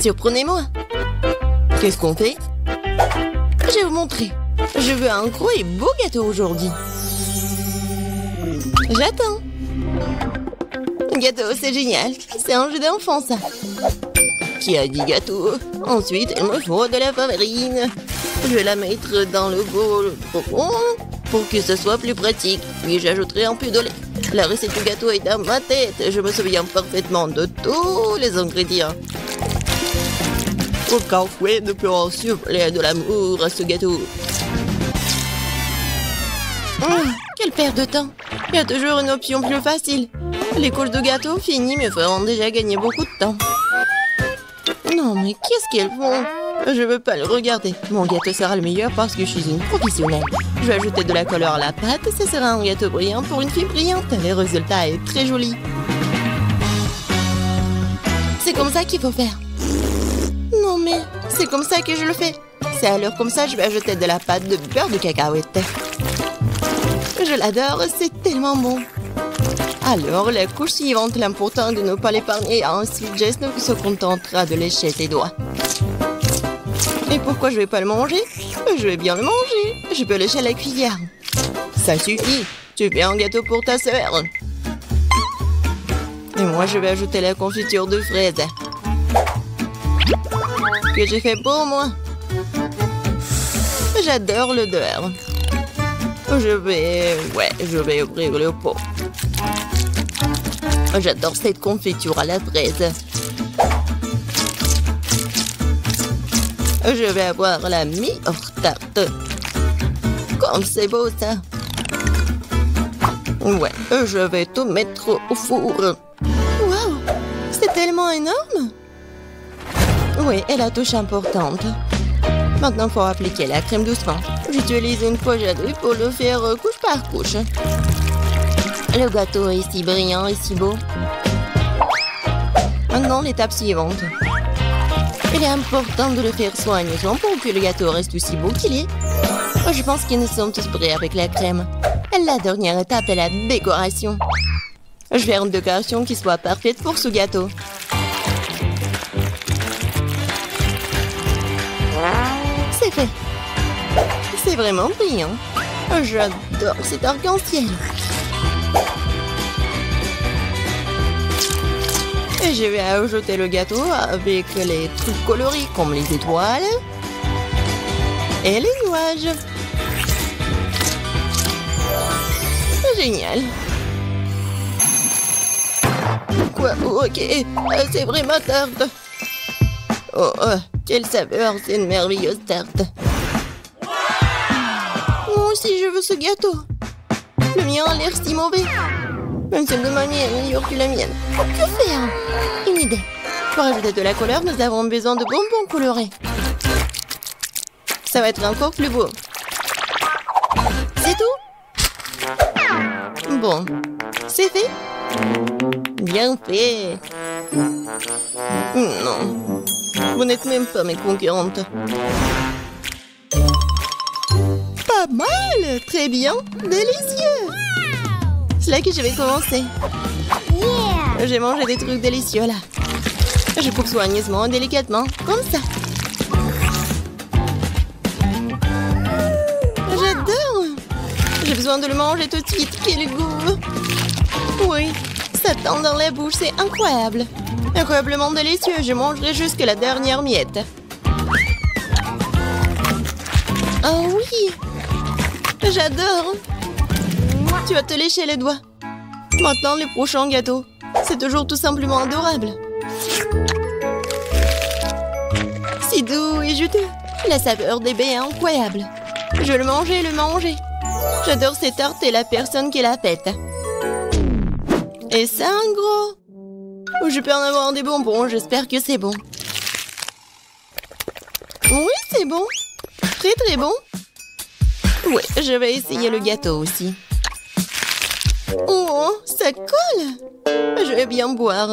Surprenez-moi. Qu'est-ce qu'on fait? Je vais vous montrer. Je veux un gros et beau gâteau aujourd'hui. J'attends. Gâteau, c'est génial. C'est un jeu d'enfant, ça. Qui a dit gâteau? Ensuite, il me faut de la farine. Je vais la mettre dans le bol profond pour que ce soit plus pratique. Puis j'ajouterai un peu de lait. La recette du gâteau est dans ma tête. Je me souviens parfaitement de tous les ingrédients. Aucun fouet ne peut en souffler de l'amour à ce gâteau. Quelle perte de temps. Il y a toujours une option plus facile. Les couches de gâteau finies me feront déjà gagner beaucoup de temps. Non, mais qu'est-ce qu'elles font? Je veux pas le regarder. Mon gâteau sera le meilleur parce que je suis une professionnelle. Je vais ajouter de la couleur à la pâte. Ce sera un gâteau brillant pour une fille brillante. Le résultat est très joli. C'est comme ça qu'il faut faire. Non, mais c'est comme ça que je le fais. C'est alors comme ça, je vais ajouter de la pâte de beurre de cacahuète. Je l'adore, c'est tellement bon. Alors, la couche suivante, l'important de ne pas l'épargner. Ensuite, Jess se contentera de lécher ses doigts. Et pourquoi je vais pas le manger? Je vais bien le manger. Je peux lécher la cuillère. Ça suffit. Tu fais un gâteau pour ta sœur. Et moi, je vais ajouter la confiture de fraises. Que j'ai fait pour moi. J'adore l'odeur. Je vais ouvrir le pot. J'adore cette confiture à la fraise. Je vais avoir la meilleure tarte. Comme c'est beau, ça. Ouais, je vais tout mettre au four. Waouh, c'est tellement énorme. Oui, et la touche importante. Maintenant, il faut appliquer la crème doucement. J'utilise une pochette pour le faire couche par couche. Le gâteau est si brillant et si beau. Maintenant, l'étape suivante. Il est important de le faire soigneusement pour que le gâteau reste aussi beau qu'il est. Je pense que nous sommes tous prêts avec la crème. La dernière étape est la décoration. Je vais faire une décoration qui soit parfaite pour ce gâteau. C'est fait. C'est vraiment brillant. J'adore cet arc-en-ciel. Et je vais ajouter le gâteau avec les trucs colorés comme les étoiles et les nuages. Génial. Quoi? Ok, c'est vraiment tarte. Oh, quelle saveur, c'est une merveilleuse tarte. Moi aussi, je veux ce gâteau. Le mien a l'air si mauvais. Une seule manière meilleure que la mienne. Que faire? Une idée. Pour ajouter de la couleur, nous avons besoin de bonbons colorés. Ça va être encore plus beau. C'est tout? Bon, c'est fait. Bien fait. Non, vous n'êtes même pas mes concurrentes. Pas mal, très bien, délicieux. C'est là que je vais commencer. Yeah. J'ai mangé des trucs délicieux là. Je coupe soigneusement, délicatement, comme ça. J'adore. J'ai besoin de le manger tout de suite. Quel goût. Oui, ça tend dans la bouche, c'est incroyable. Incroyablement délicieux, je mangerai jusqu'à la dernière miette. Oh oui. J'adore. Tu vas te lécher les doigts. Maintenant, le prochain gâteau. C'est toujours tout simplement adorable. Si doux et juteux. La saveur des baies est incroyable. Je vais le manger. J'adore cette tarte et la personne qui l'a faite. Et c'est un gros. Je peux en avoir des bonbons, j'espère que c'est bon. Oui, c'est bon. Très très bon. Ouais, je vais essayer le gâteau aussi. Oh, ça colle. Je vais bien boire.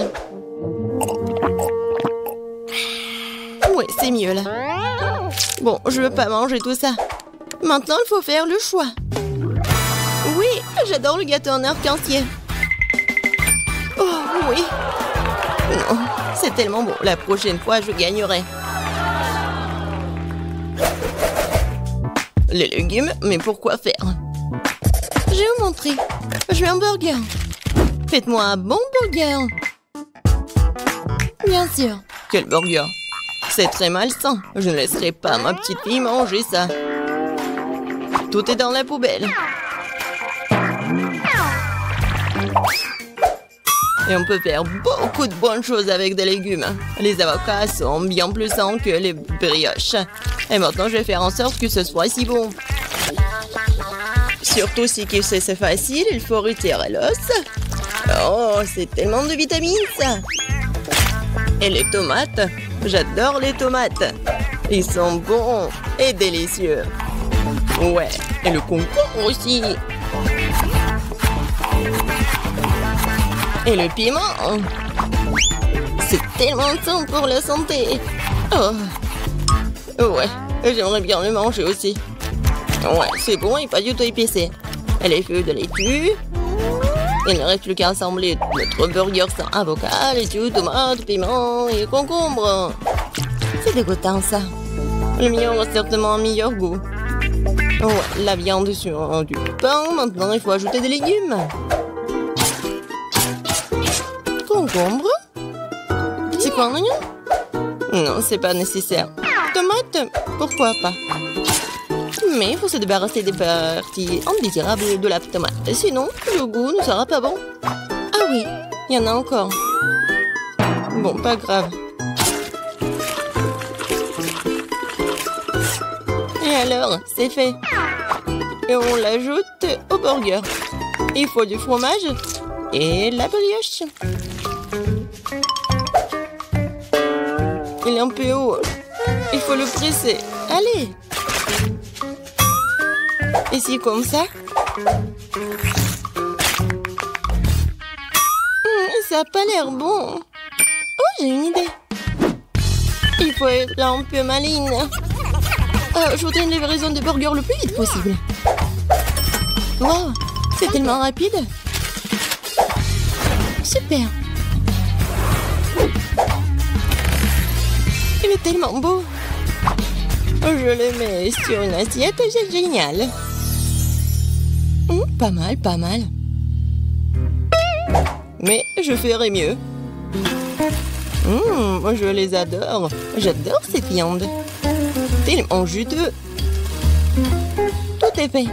Ouais, c'est mieux là. Bon, je veux pas manger tout ça. Maintenant, il faut faire le choix. Oui, j'adore le gâteau en arc-en-ciel. Oh, oui. Non, C'est tellement bon. La prochaine fois, je gagnerai. Les légumes, mais pourquoi faire? Je vais vous montrer. Je veux un burger. Faites-moi un bon burger. Bien sûr. Quel burger? C'est très malsain. Je ne laisserai pas ma petite fille manger ça. Tout est dans la poubelle. Et on peut faire beaucoup de bonnes choses avec des légumes. Les avocats sont bien plus sains que les brioches. Et maintenant, je vais faire en sorte que ce soit si bon. Surtout si c'est facile, il faut retirer l'os. Oh, c'est tellement de vitamines, ça. Et les tomates, j'adore les tomates. Ils sont bons et délicieux. Ouais, et le concombre aussi. Et le piment. C'est tellement sain pour la santé. Oh. Ouais, j'aimerais bien le manger aussi. Ouais, c'est bon et pas du tout épicé. Et les feuilles de laitue. Il ne reste plus qu'à assembler notre burger sans avocat, laitue, tomate, piment et concombre. C'est dégoûtant, ça. Le mien aura certainement un meilleur goût. Ouais, la viande sur du pain. Maintenant, il faut ajouter des légumes. Concombre? C'est quoi un oignon? Non, c'est pas nécessaire. Tomate? Pourquoi pas? Mais il faut se débarrasser des parties indésirables de la tomate. Sinon, le goût ne sera pas bon. Ah oui, il y en a encore. Bon, pas grave. Et alors, c'est fait. Et on l'ajoute au burger. Il faut du fromage et la brioche. Il est un peu haut. Il faut le presser. Allez. Et c'est comme ça. Ça n'a pas l'air bon. Oh, j'ai une idée. Il faut être un peu maligne. Je voudrais une livraison de burger le plus vite possible. Wow, c'est tellement rapide. Super. Il est tellement beau. Je le mets sur une assiette, c'est génial. Pas mal, pas mal. Mais je ferai mieux. Je les adore. J'adore cette viande. Tellement juteux. Tout est fait.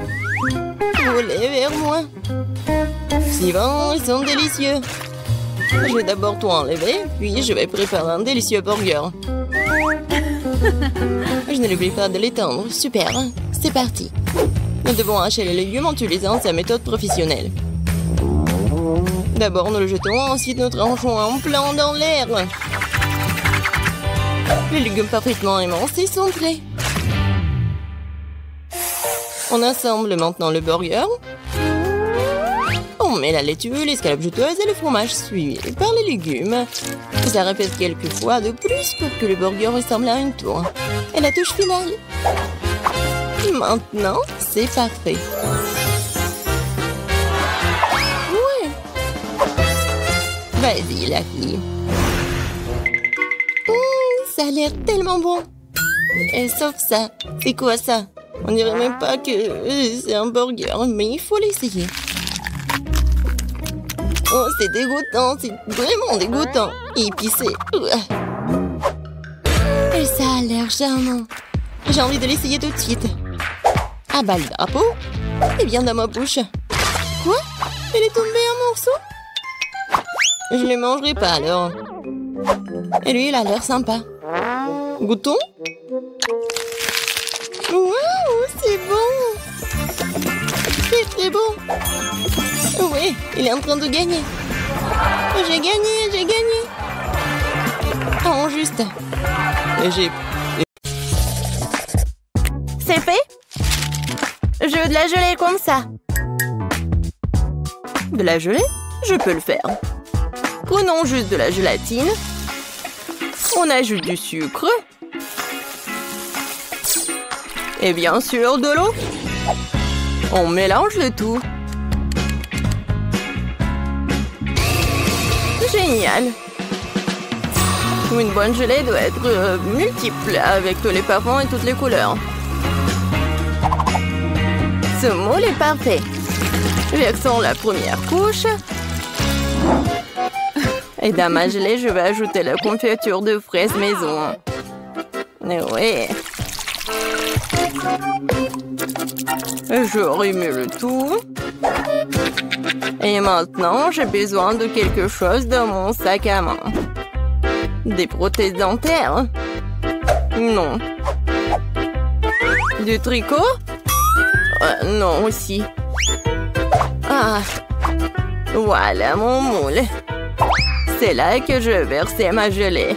Roulez vers moi. Suivant, ils sont délicieux. Je vais d'abord tout enlever, puis je vais préparer un délicieux burger. Je ne l'oublie pas de l'étendre. Super. C'est parti. Nous devons hacher les légumes en utilisant sa méthode professionnelle. D'abord, nous le jetons, ensuite nous tranchons en plan dans l'air. Les légumes parfaitement émincés sont prêts. On assemble maintenant le burger. On met la laitue, l'escalope juteuse et le fromage suivi par les légumes. Ça répète quelques fois de plus pour que le burger ressemble à une tour. Et la touche finale. Maintenant, c'est parfait. Ouais. Vas-y, la fille. Ça a l'air tellement bon. Et sauf ça. C'est quoi ça? On dirait même pas que c'est un burger, mais il faut l'essayer. Oh, c'est dégoûtant, c'est vraiment dégoûtant. Épicé. Et ça a l'air charmant. J'ai envie de l'essayer tout de suite. Ah bah le drapeau. Il vient dans ma bouche. Quoi? Il est tombé en morceaux? Je les mangerai pas alors. Et lui, il a l'air sympa. Goûtons? Waouh, c'est bon! C'est très bon! Oui, il est en train de gagner. J'ai gagné, j'ai gagné! Oh, juste. J'ai... C'est fait? Je veux de la gelée comme ça. De la gelée? Je peux le faire. Prenons juste de la gélatine. On ajoute du sucre. Et bien sûr, de l'eau. On mélange le tout. Génial. Une bonne gelée doit être multiple, avec tous les parfums et toutes les couleurs. Ce moule est parfait. Versons la première couche. Et dans ma gelée, je vais ajouter la confiture de fraises maison. Oui. Je remue le tout. Et maintenant, j'ai besoin de quelque chose dans mon sac à main. Des prothèses dentaires? Non. Du tricot? Non aussi. Ah. Voilà mon moule. C'est là que je vais verser ma gelée.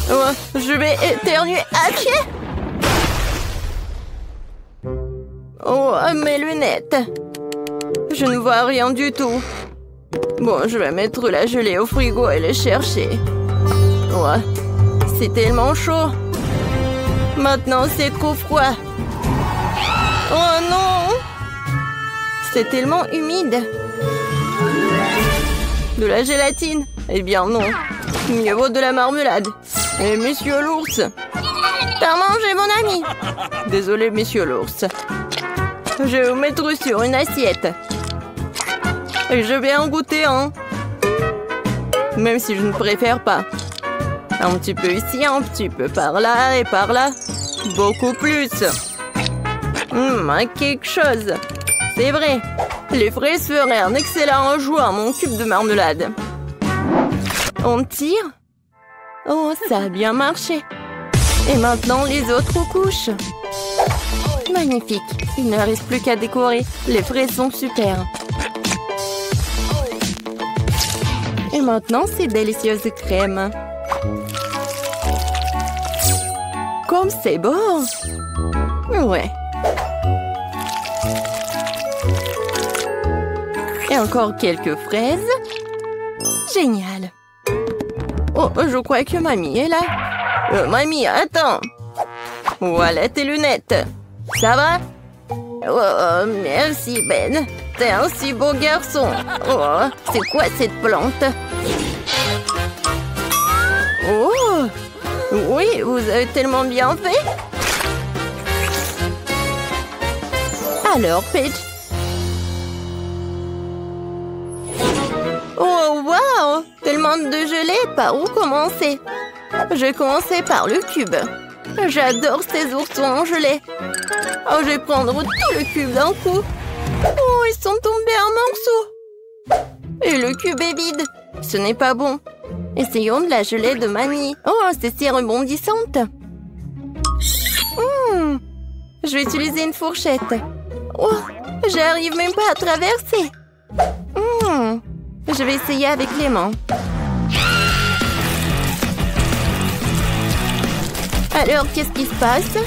Oh, je vais éternuer à pied. Oh, mes lunettes. Je ne vois rien du tout. Bon, je vais mettre la gelée au frigo et les chercher. Oh, c'est tellement chaud. Maintenant, c'est trop froid. Oh non! C'est tellement humide. De la gélatine? Eh bien non. Mieux vaut de la marmelade. Et monsieur l'ours. T'as mangé mon ami. Désolé, monsieur l'ours. Je vais vous mettre sur une assiette. Et je vais en goûter un. Même si je ne préfère pas. Un petit peu ici, un petit peu par là et par là. Beaucoup plus. Quelque chose. C'est vrai. Les fraises feraient un excellent ajout à mon cube de marmelade. On tire? Oh, ça a bien marché. Et maintenant, les autres couches. Magnifique. Il ne reste plus qu'à décorer. Les fraises sont super. Et maintenant, ces délicieuses crèmes. Comme c'est beau! Ouais. Et encore quelques fraises. Génial. Oh, je crois que mamie est là. Mamie, attends. Voilà tes lunettes. Ça va? Oh, merci Ben. T'es un si beau garçon. Oh, c'est quoi cette plante? Oh! Oui, vous avez tellement bien fait. Alors, Paige. Oh, wow! Tellement de gelée, par où commencer? Je vais commencer par le cube. J'adore ces oursons en gelée. Oh, je vais prendre tout le cube d'un coup. Oh, ils sont tombés en morceaux. Et le cube est vide. Ce n'est pas bon. Essayons de la gelée de mamie. Oh, c'est si rebondissante. Je vais utiliser une fourchette. Oh, j'arrive même pas à traverser. Je vais essayer avec les mains. Alors, qu'est-ce qui se passe?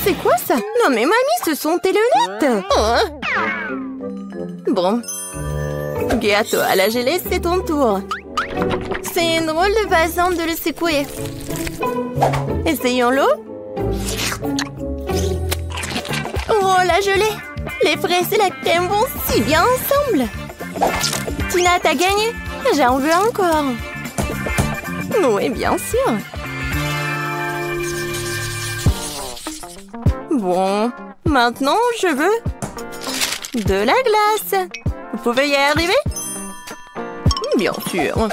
C'est quoi ça? Non mais mamie, ce sont tes lunettes. Bon. Gâteau à la gelée, c'est ton tour. C'est une drôle de façon de le secouer. Essayons-le. Oh, la gelée! Les fraises et la crème vont si bien ensemble. Tina, t'as gagné. J'en veux encore. Oui, bien sûr. Bon, maintenant, je veux de la glace. Vous pouvez y arriver? Bien sûr.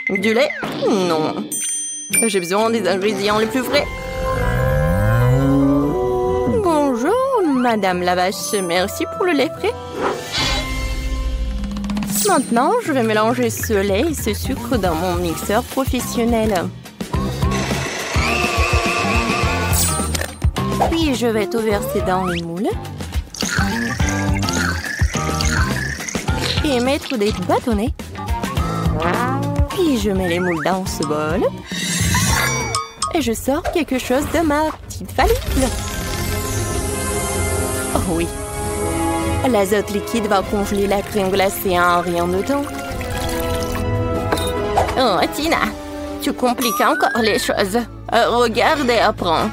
Du lait? Non. J'ai besoin des ingrédients les plus frais. Bonjour, Madame la vache. Merci pour le lait frais. Maintenant, je vais mélanger ce lait et ce sucre dans mon mixeur professionnel. Puis, je vais tout verser dans le moule. Et mettre des bâtonnets. Puis, je mets les moules dans ce bol. Et je sors quelque chose de ma petite valise. Oh oui. L'azote liquide va congeler la crème glacée en rien de temps. Oh, Tina, tu compliques encore les choses. Regarde et apprends.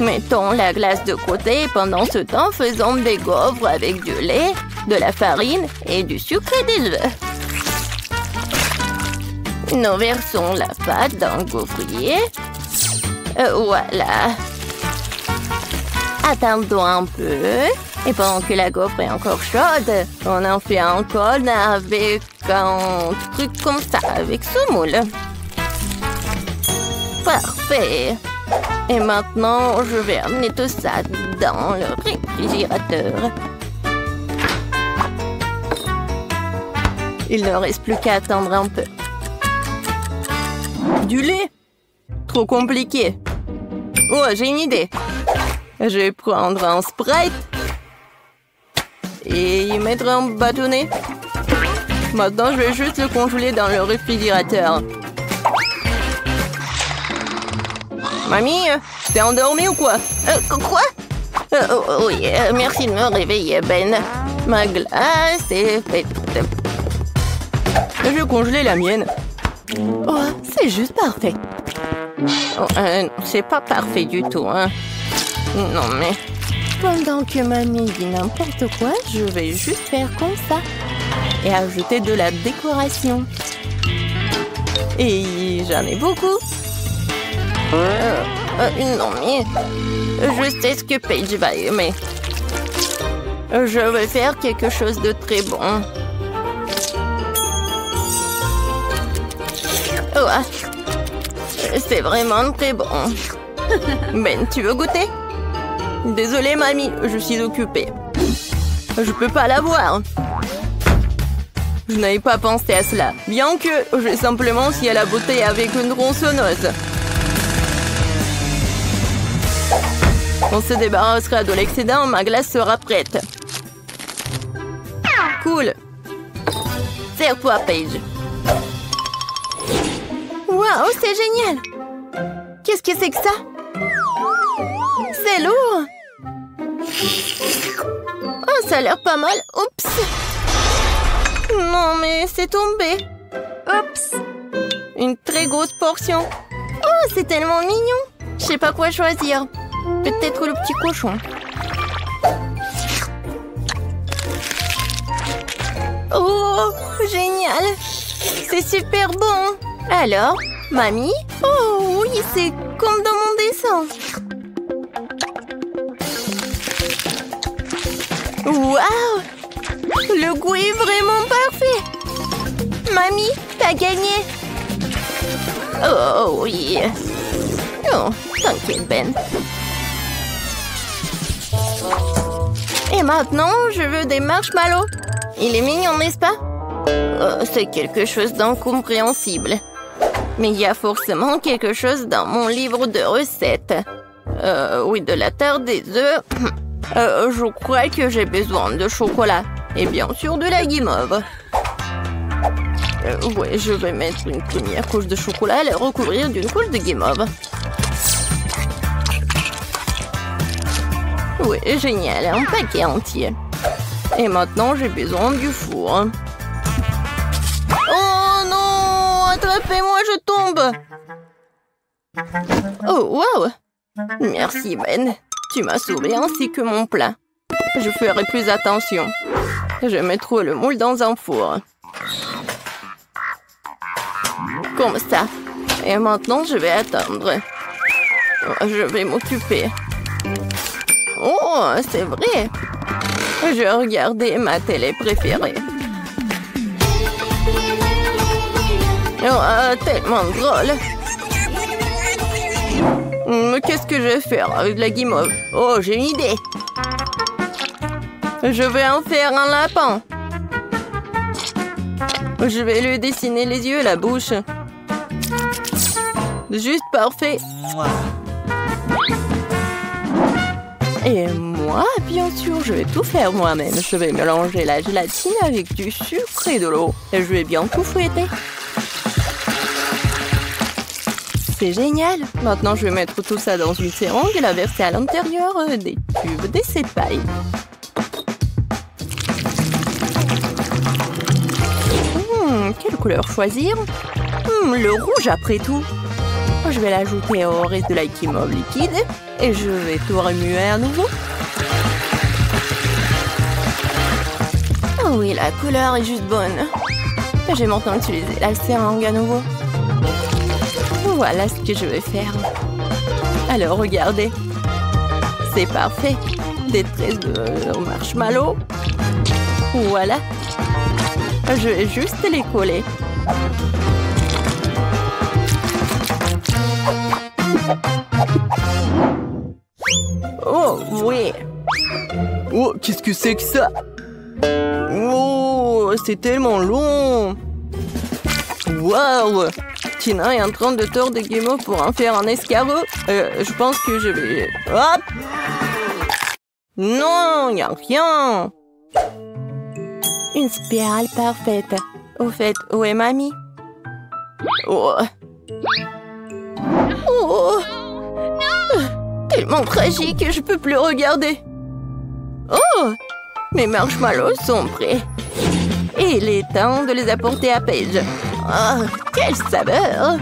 Mettons la glace de côté et pendant ce temps, faisons des gaufres avec du lait, de la farine et du sucre et des œufs. Nous versons la pâte dans le gaufrier. Voilà. Attendons un peu. Et pendant que la gaufre est encore chaude, on en fait un cône avec un truc comme ça, avec ce moule. Parfait. Et maintenant, je vais amener tout ça dans le réfrigérateur. Il ne reste plus qu'à attendre un peu. Du lait? Trop compliqué. Oh, j'ai une idée. Je vais prendre un Sprite et y mettre un bâtonnet. Maintenant, je vais juste le congeler dans le réfrigérateur. Mamie, t'es endormie ou quoi? Quoi? Oui, merci de me réveiller, Ben. Ma glace est faite. Je vais congeler la mienne. Oh, c'est juste parfait. Oh, c'est pas parfait du tout, hein. Non, mais... Pendant que mamie dit n'importe quoi, je vais juste faire comme ça. Et ajouter de la décoration. Et j'en ai beaucoup. Non, mais... Je sais ce que Paige va aimer. Je vais faire quelque chose de très bon. Oh, c'est vraiment très bon. Ben, tu veux goûter? Désolée, mamie, je suis occupée. Je peux pas l'avoir. Je n'avais pas pensé à cela. Bien que j'ai simplement scié la bouteille avec une tronçonneuse. On se débarrassera de l'excédent, ma glace sera prête. Cool. Serre-toi, Paige. Waouh, c'est génial! Qu'est-ce que c'est que ça? C'est lourd! Oh, ça a l'air pas mal. Oups! Non, mais c'est tombé. Oups! Une très grosse portion. Oh, c'est tellement mignon! Je sais pas quoi choisir. Peut-être le petit cochon. Oh, génial! C'est super bon! Alors, mamie? Oh oui, c'est comme dans mon dessin. Waouh! Le goût est vraiment parfait. Mamie, t'as gagné. Oh oui. Oh, t'inquiète, Ben. Et maintenant, je veux des marshmallows. Il est mignon, n'est-ce pas? Oh, c'est quelque chose d'incompréhensible. Mais il y a forcément quelque chose dans mon livre de recettes. Oui, de la terre des œufs. Je crois que j'ai besoin de chocolat. Et bien sûr de la guimauve. Ouais, je vais mettre une première couche de chocolat et la recouvrir d'une couche de guimauve. Oui, génial, un paquet entier. Et maintenant, j'ai besoin du four. Oh non! Attrapez-moi, je tombe! Oh, wow! Merci, Ben. Tu m'as sauvé ainsi que mon plat. Je ferai plus attention. Je mettrai le moule dans un four. Comme ça. Et maintenant, je vais attendre. Je vais m'occuper. Oh, c'est vrai! Je regardais ma télé préférée. Oh, tellement drôle! Qu'est-ce que je vais faire avec la guimauve? Oh, j'ai une idée! Je vais en faire un lapin. Je vais lui dessiner les yeux et la bouche. Juste parfait. Et moi, bien sûr, je vais tout faire moi-même. Je vais mélanger la gélatine avec du sucre et de l'eau. Et je vais bien tout fouetter. C'est génial. Maintenant, je vais mettre tout ça dans une seringue et la verser à l'intérieur des tubes d'essai de paille. Quelle couleur choisir? Le rouge après tout. Je vais l'ajouter au reste de la guimauve liquide et je vais tout remuer à nouveau. Oh oui, la couleur est juste bonne. Je vais maintenant utiliser la seringue à nouveau. Voilà ce que je vais faire. Alors, regardez. C'est parfait. Des tresses de marshmallow. Voilà. Je vais juste les coller. Oh, oui. Oh, qu'est-ce que c'est que ça? Oh, c'est tellement long. Waouh! Tina est en train de tordre des guimauves pour en faire un escargot. Je pense que je vais... Hop! Non, y a rien. Une spirale parfaite. Au fait, où est mamie? Oh. Oh! Tellement tragique, je peux plus regarder. Oh! Mes marshmallows sont prêts. Et il est temps de les apporter à Paige. Oh, quelle saveur!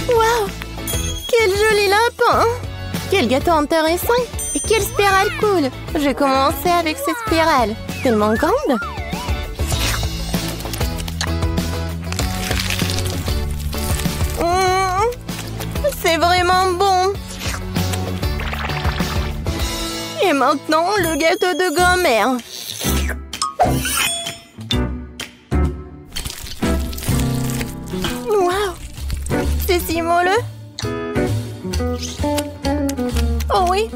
Waouh! Quel joli lapin! Quel gâteau intéressant! Et quelle spirale cool! Je vais commencer avec cette spirale. Tellement grande! C'est vraiment bon! Et maintenant, le gâteau de grand-mère. Waouh! C'est si moelleux! Oh oui!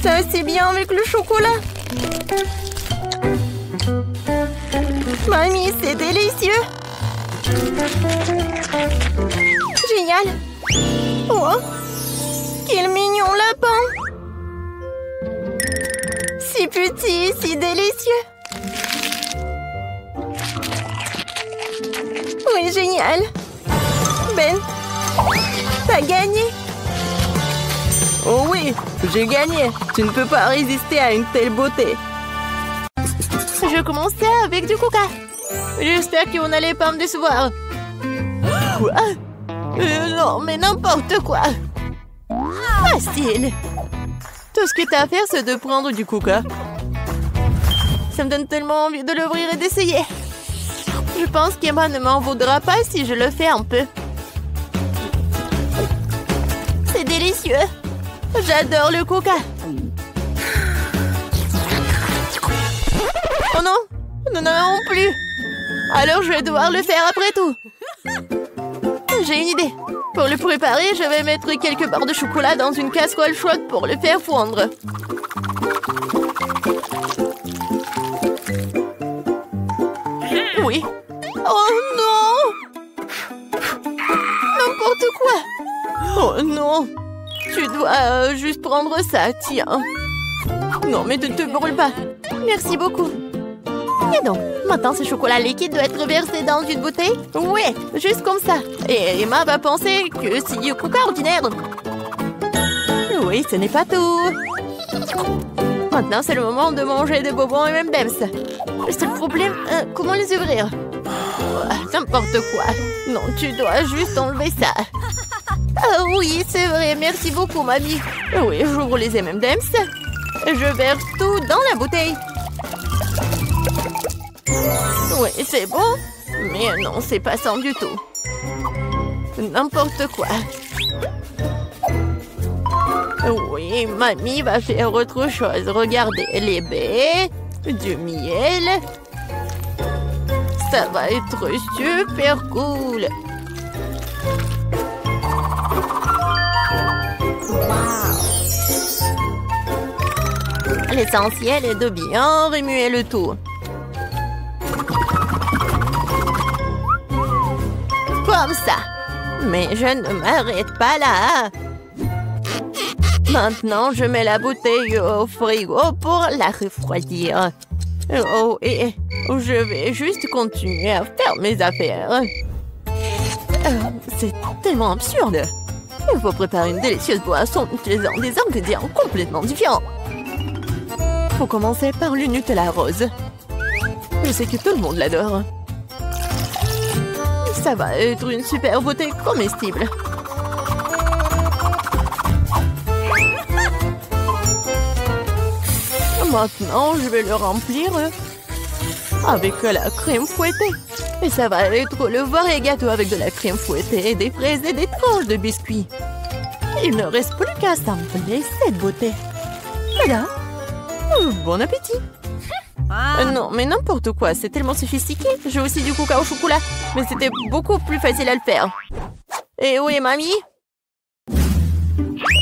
Ça va si bien avec le chocolat! Mamie, c'est délicieux! Génial! Oh! Quel mignon lapin! Si petit, si délicieux! Oui, génial! Ben, t'as gagné! Oh oui, j'ai gagné. Tu ne peux pas résister à une telle beauté. Je commençais avec du coca. J'espère que vous n'allez pas me décevoir. Quoi? Non, mais n'importe quoi. Facile. Tout ce que t'as à faire, c'est de prendre du coca. Ça me donne tellement envie de l'ouvrir et d'essayer. Je pense qu'Emma ne m'en voudra pas si je le fais un peu. C'est délicieux. J'adore le coca. Oh non, nous n'en avons plus. Alors je vais devoir le faire après tout. J'ai une idée. Pour le préparer, je vais mettre quelques barres de chocolat dans une casserole chaude pour le faire fondre. Oui. Oh non! N'importe quoi! Oh non! Tu dois juste prendre ça, tiens. Non, mais ne te brûle pas. Merci beaucoup. Et donc, maintenant ce chocolat liquide doit être versé dans une bouteille? Ouais, juste comme ça. Et Emma va penser que c'est du coca ordinaire. Oui, ce n'est pas tout. Maintenant, c'est le moment de manger des bonbons et M&M's. Le seul problème, comment les ouvrir? N'importe quoi. Non, tu dois juste enlever ça. Ah oui, c'est vrai. Merci beaucoup, mamie. Oui, j'ouvre les M&M's. Je verse tout dans la bouteille. Oui, c'est bon. Mais non, c'est pas ça du tout. N'importe quoi. Oui, mamie va faire autre chose. Regardez, les baies, du miel. Ça va être super cool. L'essentiel est de bien remuer le tout. Comme ça. Mais je ne m'arrête pas là. Maintenant, je mets la bouteille au frigo pour la refroidir. Oh, et je vais juste continuer à faire mes affaires. C'est tellement absurde. Il faut préparer une délicieuse boisson utilisant des ingrédients complètement différents. Faut commencer par le Nutella rose. Je sais que tout le monde l'adore. Ça va être une super beauté comestible. Maintenant, je vais le remplir avec la crème fouettée. Et ça va être le vrai gâteau avec de la crème fouettée, des fraises et des tranches de biscuits. Il ne reste plus qu'à assembler cette beauté. Voilà. Bon appétit. Non, mais n'importe quoi, c'est tellement sophistiqué. J'ai aussi du coca au chocolat, mais c'était beaucoup plus facile à le faire. Et où est mamie?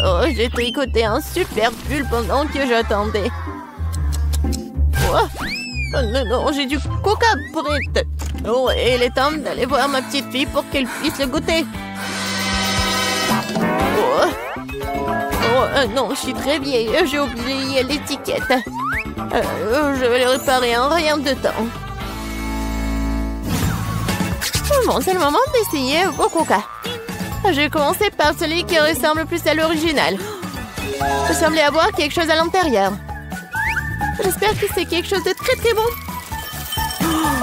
Oh, j'ai tricoté un super pull pendant que j'attendais. Oh, non, j'ai du coca prêt. Oh, et il est temps d'aller voir ma petite fille pour qu'elle puisse le goûter. Non, je suis très vieille. J'ai oublié l'étiquette. Je vais le réparer en rien de temps. Bon, c'est le moment d'essayer au coca. J'ai commencé par celui qui ressemble plus à l'original. Il semblait avoir quelque chose à l'intérieur. J'espère que c'est quelque chose de très très bon.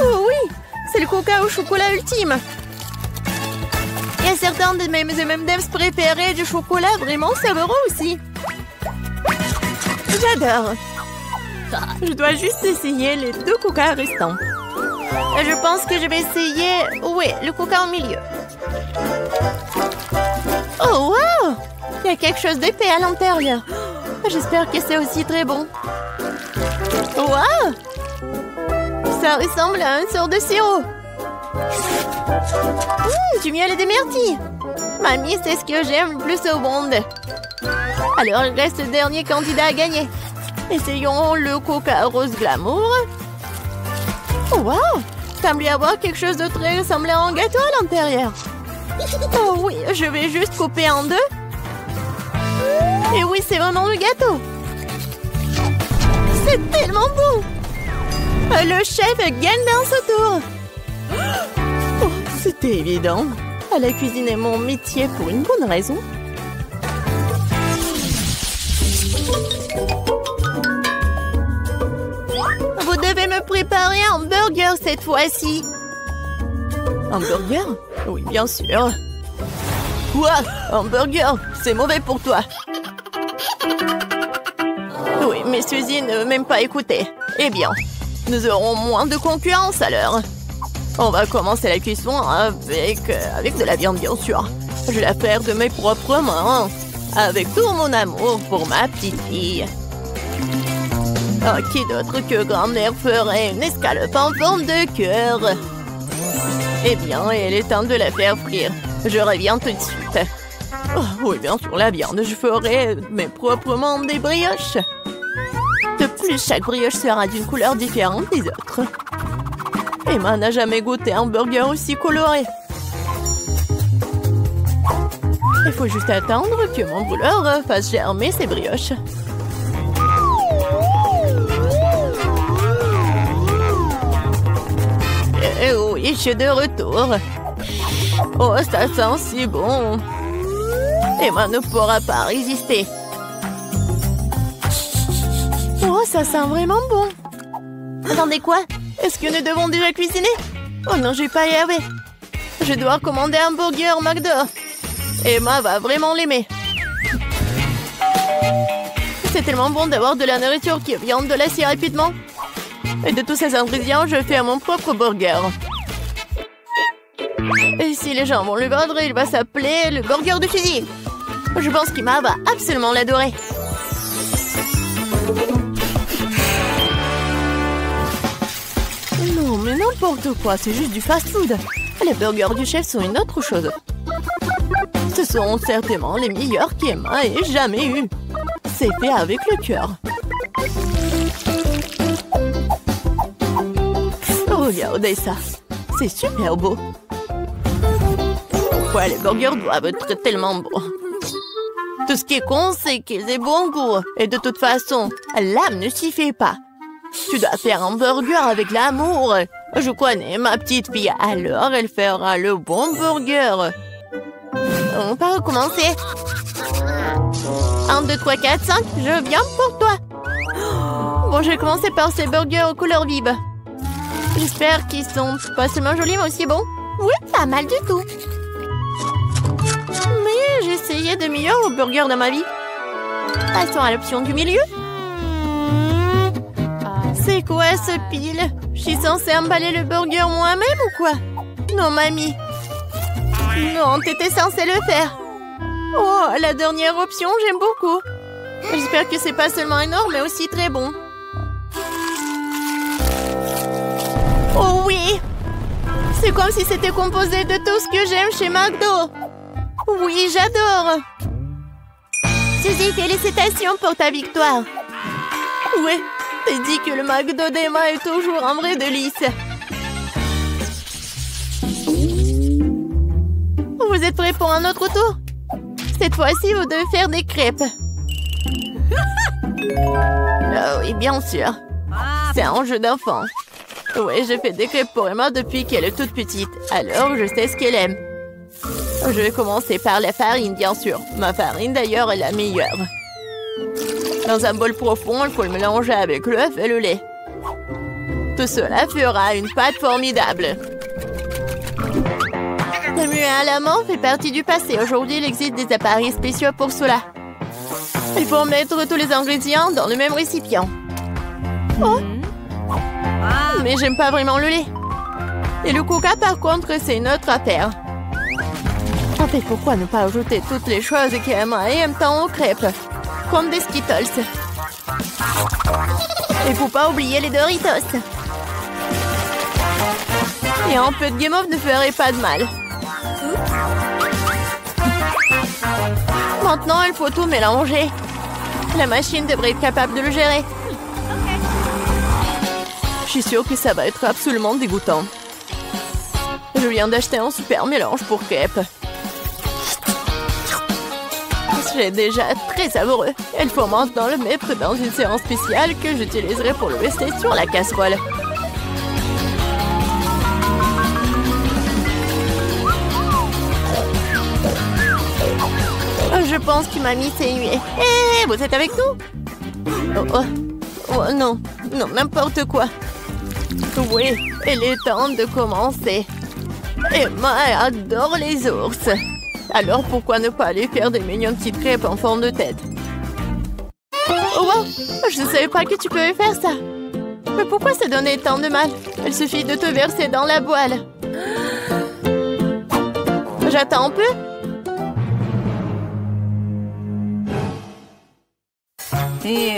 Oh oui, c'est le coca au chocolat ultime. Il y a certains de mes M&M's préférés du chocolat vraiment savoureux aussi. J'adore. Je dois juste essayer les 2 coca restants. Je pense que je vais essayer... Oui, le coca au milieu. Oh, wow! Il y a quelque chose d'épais à l'intérieur. J'espère que c'est aussi très bon. Wow! Ça ressemble à une sorte de sirop. Du miel et des myrtilles. Mamie, c'est ce que j'aime le plus au monde. Alors, il reste le dernier candidat à gagner. Essayons le coca rose glamour. Oh, wow! Il semble y avoir quelque chose de très ressemblant à un gâteau à l'intérieur. Oh oui, je vais juste couper en 2. Et oui, c'est vraiment le gâteau. C'est tellement bon. Le chef gagne dans ce tour. Oh, c'était évident. La cuisine est mon métier pour une bonne raison. Vous devez me préparer un burger cette fois-ci. Un burger? Oui, bien sûr. Quoi? Un burger? C'est mauvais pour toi. Oui, mais Suzy ne veut même pas écouter. Eh bien, nous aurons moins de concurrence alors. On va commencer la cuisson avec de la viande, bien sûr. Je vais la faire de mes propres mains. Avec tout mon amour pour ma petite fille. Oh, qui d'autre que grand-mère ferait une escalope en forme de cœur? Eh bien, il est temps de la faire frire. Je reviens tout de suite. Oh, oui, bien sûr, la viande. Je ferai mes propres mains des brioches. De plus, chaque brioche sera d'une couleur différente des autres. Emma n'a jamais goûté un burger aussi coloré. Il faut juste attendre que mon brûleur fasse germer ses brioches. Et oui, je suis de retour. Oh, ça sent si bon. Emma ne pourra pas résister. Oh, ça sent vraiment bon. Attendez, quoi? Est-ce que nous devons déjà cuisiner? Oh non, je vais pas y arriver. Je dois commander un burger McDo. Emma va vraiment l'aimer. C'est tellement bon d'avoir de la nourriture qui vient de là si rapidement. Et de tous ces ingrédients, je fais mon propre burger. Et si les gens vont le vendre, il va s'appeler le burger de Suzy. Je pense qu'Emma va absolument l'adorer. Non, mais n'importe quoi, c'est juste du fast-food. Les burgers du chef sont une autre chose. Ce sont certainement les meilleurs qu'Emma ait jamais eu. C'est fait avec le cœur. Regardez ça. C'est super beau. Pourquoi les burgers doivent être tellement bons? Tout ce qui est con, c'est qu'ils aient bon goût. Et de toute façon, l'âme ne s'y fait pas. Tu dois faire un burger avec l'amour. Je connais ma petite fille, alors elle fera le bon burger. On va recommencer. 1, 2, 3, 4, 5, je viens pour toi. Bon, je vais commencer par ces burgers aux couleurs vives. J'espère qu'ils sont pas seulement jolis, mais aussi bons. Oui, pas mal du tout. Mais j'ai essayé de meilleurs burgers dans ma vie. Passons à l'option du milieu. C'est quoi ce pile? Je suis censée emballer le burger moi-même ou quoi? Non, mamie. Non, t'étais censée le faire. Oh, la dernière option, j'aime beaucoup. J'espère que c'est pas seulement énorme, mais aussi très bon. Oh oui! C'est comme si c'était composé de tout ce que j'aime chez McDo. Oui, j'adore. Suzy, félicitations pour ta victoire. Ouais, t'as dit que le McDo d'Emma est toujours un vrai délice. Vous êtes prêts pour un autre tour? Cette fois-ci, vous devez faire des crêpes. Ah oui, bien sûr. C'est un jeu d'enfant. Oui, je fais des crêpes pour Emma depuis qu'elle est toute petite. Alors, je sais ce qu'elle aime. Je vais commencer par la farine, bien sûr. Ma farine, d'ailleurs, est la meilleure. Dans un bol profond, il faut le mélanger avec l'œuf et le lait. Tout cela fera une pâte formidable. Le muet à la menthe fait partie du passé. Aujourd'hui, il existe des appareils spéciaux pour cela. Il faut mettre tous les ingrédients dans le même récipient. Oh! Mais j'aime pas vraiment le lait. Et le coca, par contre, c'est une autre affaire. En fait, pourquoi ne pas ajouter toutes les choses qu'Emma aime tant aux crêpes? Comme des Skittles. Il faut pas oublier les Doritos. Et un peu de guimauve ne ferait pas de mal. Maintenant, il faut tout mélanger. La machine devrait être capable de le gérer. Je suis sûre que ça va être absolument dégoûtant. Je viens d'acheter un super mélange pour crêpes. C'est déjà très savoureux. Il faut maintenant le mettre dans une séance spéciale que j'utiliserai pour le rester sur la casserole. Je pense que mamie s'est nuée. Hé, vous êtes avec nous? Oh non, non, n'importe quoi. Oui, il est temps de commencer. Emma adore les ours. Alors pourquoi ne pas aller faire des mignonnes petites crêpes en forme de tête? Oh wow, je ne savais pas que tu pouvais faire ça. Mais pourquoi ça donnait tant de mal? Il suffit de te verser dans la poêle. J'attends un peu.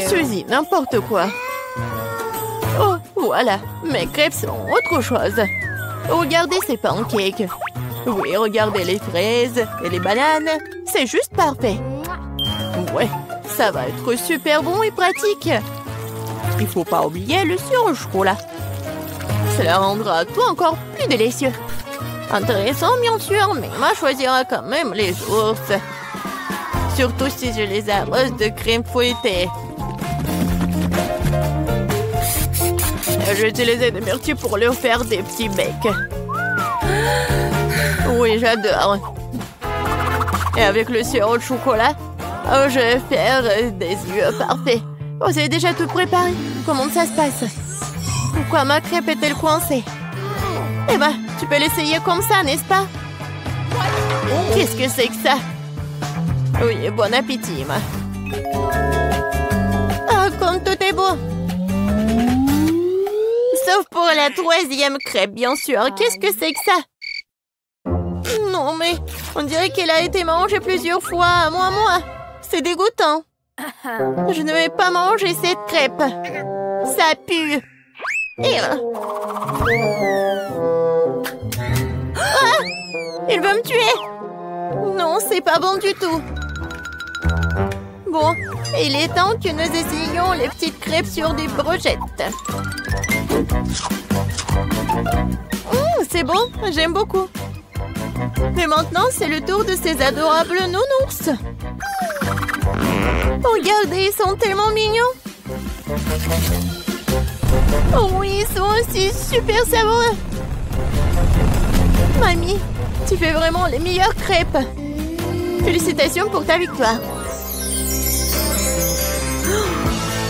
Suzy, n'importe quoi. Oh, voilà, mes crêpes sont autre chose. Regardez ces pancakes. Oui, regardez les fraises et les bananes. C'est juste parfait. Ouais, ça va être super bon et pratique. Il faut pas oublier le sirop au chocolat. Cela rendra tout encore plus délicieux. Intéressant, bien sûr, mais Emma choisira quand même les ours. Surtout si je les arrose de crème fouettée. J'ai utilisé des myrtilles pour leur faire des petits becs. Oui, j'adore. Et avec le sirop de chocolat, je vais faire des yeux parfaits. Oh, c'est déjà tout préparé. Comment ça se passe? Pourquoi ma crêpe est-elle coincée? Eh ben, tu peux l'essayer comme ça, n'est-ce pas? Qu'est-ce que c'est que ça? Oui, bon appétit, Emma. Ah, comme tout est beau. Sauf pour la troisième crêpe, bien sûr. Qu'est-ce que c'est que ça? Non, mais on dirait qu'elle a été mangée plusieurs fois, moi. C'est dégoûtant. Je ne vais pas manger cette crêpe. Ça pue. Ah! Il veut me tuer. Non, c'est pas bon du tout. Bon, il est temps que nous essayions les petites crêpes sur des brochettes. C'est bon, j'aime beaucoup. Mais maintenant, c'est le tour de ces adorables nounours. Regardez, ils sont tellement mignons. Oh oui, ils sont aussi super savoureux. Mamie, tu fais vraiment les meilleures crêpes. Félicitations pour ta victoire.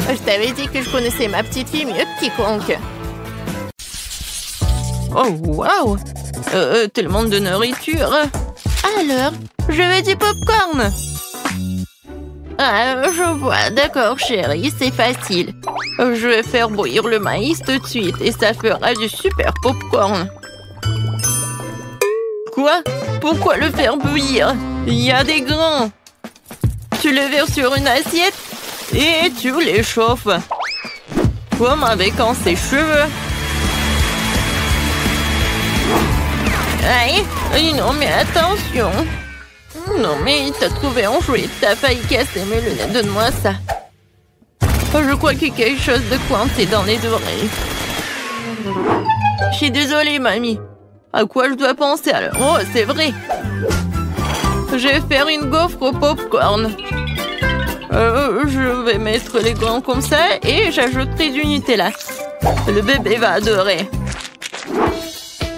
Je t'avais dit que je connaissais ma petite fille mieux que quiconque. Oh, wow! Tellement de nourriture. Alors, je veux du popcorn. Ah, je vois. D'accord, chérie, c'est facile. Je vais faire bouillir le maïs tout de suite et ça fera du super popcorn. Quoi? Pourquoi le faire bouillir? Il y a des grains. Tu le verses sur une assiette et tu les chauffes. Comme avec un sèche-cheveux. Aïe, non mais attention. Non mais t'as trouvé un jouet, t'as failli casser mes lunettes, donne-moi ça. Je crois qu'il y a quelque chose de coincé dans les oreilles. Je suis désolée, mamie. À quoi je dois penser alors? Oh, c'est vrai. Je vais faire une gaufre au popcorn. Je vais mettre les grains comme ça et j'ajouterai du Nutella. Le bébé va adorer.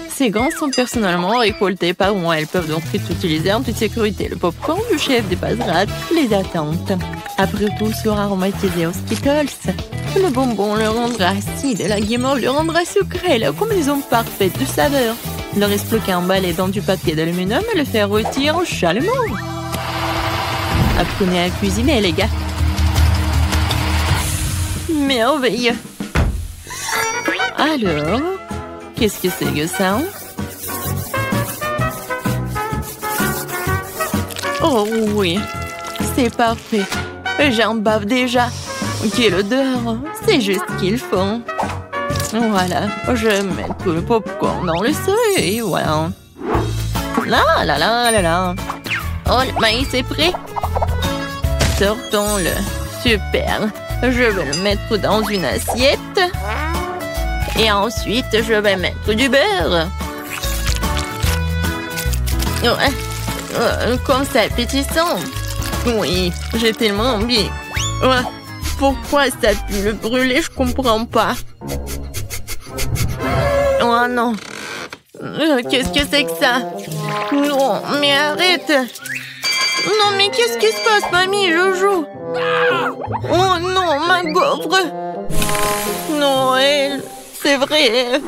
Ces grains sont personnellement récoltés par moi. Elles peuvent donc être utilisées en toute sécurité. Le popcorn du chef dépassera toutes les attentes. Après tout, sera aromatisé aux Skittles. Le bonbon le rendra acide et la guimauve le rendra sucré. La combinaison parfaite de saveurs. Il ne reste plus qu'à emballer dans du papier d'aluminium et le faire rôtir chalumeau. Apprenez à cuisiner, les gars. Merveilleux. Alors, qu'est-ce que c'est que ça? Oh oui, c'est parfait. J'en bave déjà. Quelle odeur. C'est juste ce qu'il faut. Voilà, je vais mettre le popcorn dans le seuil et voilà. Là, là, là, là, là. Oh, le maïs est prêt. Sortons-le. Super. Je vais le mettre dans une assiette. Et ensuite, je vais mettre du beurre. Comme ça, appétissant. Oui, j'ai tellement envie. Pourquoi ça pue le brûler? Je comprends pas. Oh non. Qu'est-ce que c'est que ça? Non, mais arrête. Non, mais qu'est-ce qui se passe, mamie? Je joue. Oh non, ma gaufre. Noël, c'est vrai.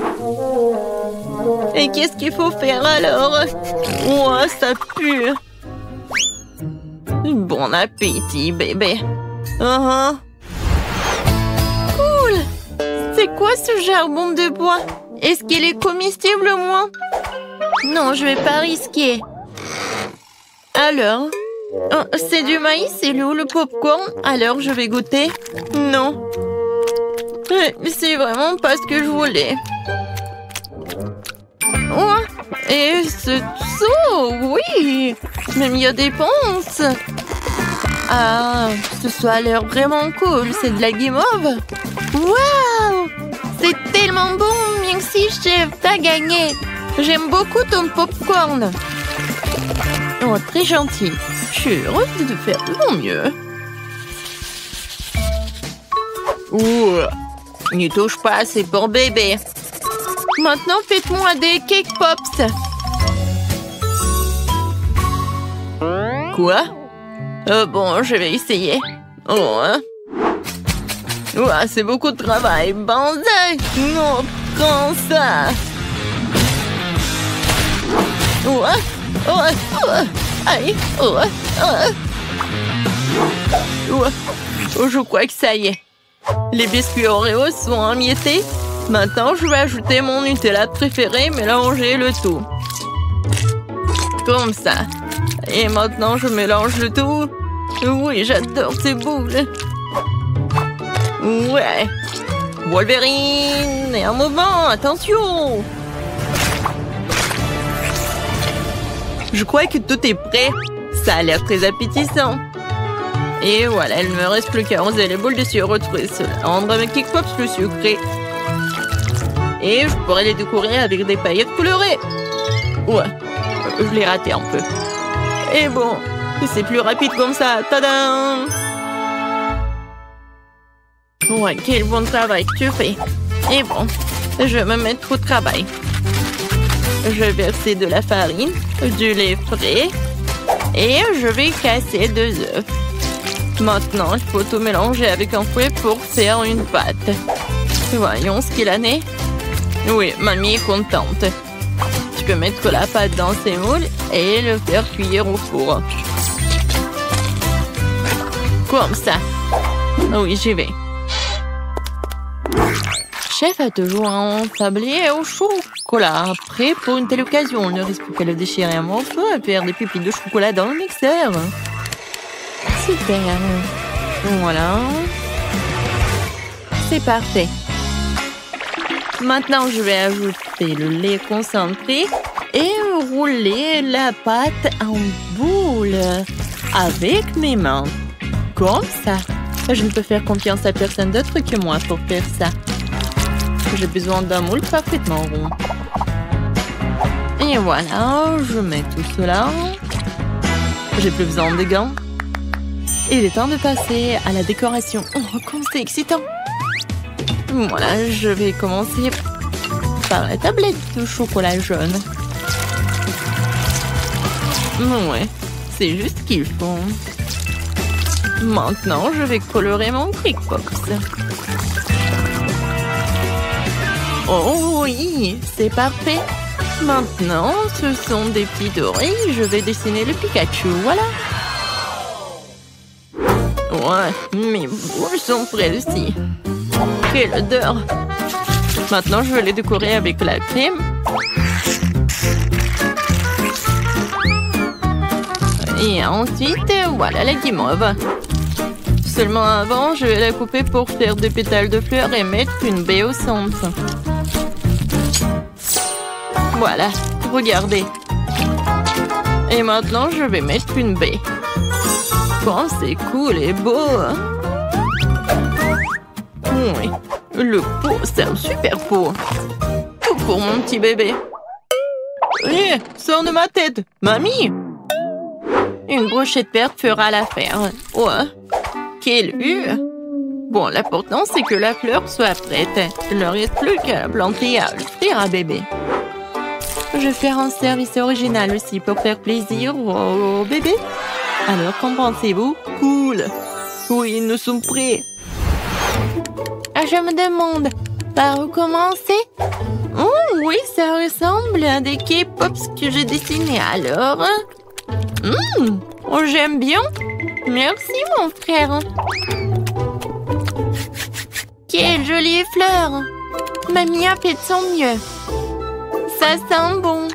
Et qu'est-ce qu'il faut faire alors? Oh, ça pue. Bon appétit, bébé. Cool. C'est quoi ce charbon de bois? Est-ce qu'il est comestible au moins? Non, je vais pas risquer. Alors? C'est du maïs, c'est où le popcorn? Alors je vais goûter. Non. C'est vraiment pas ce que je voulais. Oh, et ce saut, oui. Même il y a des ponces. Ah, ce a l'air vraiment cool. C'est de la guimauve. Waouh! C'est tellement bon. Merci, chef. T'as gagné. J'aime beaucoup ton popcorn. Oh, très gentil. Je suis heureuse de faire de mon mieux. N'y touche pas, c'est pour bébé. Maintenant, faites-moi des cake pops. Quoi? Bon, je vais essayer. C'est beaucoup de travail. Banzai! Non, prends ça. Aïe. Je crois que ça y est. Les biscuits Oreo sont émiettés. Maintenant, je vais ajouter mon Nutella préféré, mélanger le tout. Comme ça. Et maintenant, je mélange le tout. Oui, j'adore ces boules. Ouais. Wolverine! Et un mouvement, attention! Je crois que tout est prêt. Ça a l'air très appétissant. Et voilà, il ne me reste plus qu'à arroser les boules de sirop de fruits. Cela rendra mes cake pops plus sucrés. Et je pourrais les décorer avec des paillettes colorées. Ouais, je l'ai raté un peu. Et bon, c'est plus rapide comme ça. Tadam! Ouais, quel bon travail que tu fais. Et bon, je vais me mettre au travail. Je vais verser de la farine, du lait frais et je vais casser 2 œufs. Maintenant, il faut tout mélanger avec un fouet pour faire une pâte. Voyons ce qu'il en est. Oui, mamie est contente. Tu peux mettre la pâte dans ces moules et le faire cuire au four. Comme ça. Oui, j'y vais. chef a toujours un tablier au chocolat. Prêt pour une telle occasion. Il ne reste plus qu'à le déchirer un morceau et faire des pépites de chocolat dans le mixeur. Super. Voilà. C'est parfait. Maintenant, je vais ajouter le lait concentré et rouler la pâte en boule avec mes mains. Comme ça. Je ne peux faire confiance à personne d'autre que moi pour faire ça. J'ai besoin d'un moule parfaitement rond. Et voilà, je mets tout cela. J'ai plus besoin de gants. Il est temps de passer à la décoration. Oh, comme c'est excitant! Voilà, je vais commencer par la tablette de chocolat jaune. Ouais, c'est juste ce qu'il faut. Maintenant, je vais colorer mon Quickbox. Oh oui, c'est parfait. Maintenant, ce sont des petits oreilles. Je vais dessiner le Pikachu, voilà. Ouais, mes boules sont prêtes aussi. Quelle odeur! Maintenant, je vais les décorer avec la crème. Et ensuite, voilà la guimauve. Seulement avant, je vais la couper pour faire des pétales de fleurs et mettre une baie au centre. Voilà, regardez. Et maintenant, je vais mettre une baie. Oh, c'est cool et beau. Oui, le pot, c'est un super pot. Tout pour mon petit bébé. Hé, sors de ma tête, mamie. Une brochette verte fera l'affaire. Ouais, quelle vue. Bon, l'important, c'est que la fleur soit prête. Il ne reste plus qu'à la planter et à l'offrir à bébé. Je vais faire un service original aussi pour faire plaisir au bébé. Alors, qu'en pensez-vous? Cool. Oui, nous sommes prêts. Je me demande, par où commencer? Oh oui, ça ressemble à des K-Pops que j'ai dessinés alors. Oh, j'aime bien. Merci, mon frère. Quelle jolie fleur. Mamie a fait de son mieux. Ça sent bon.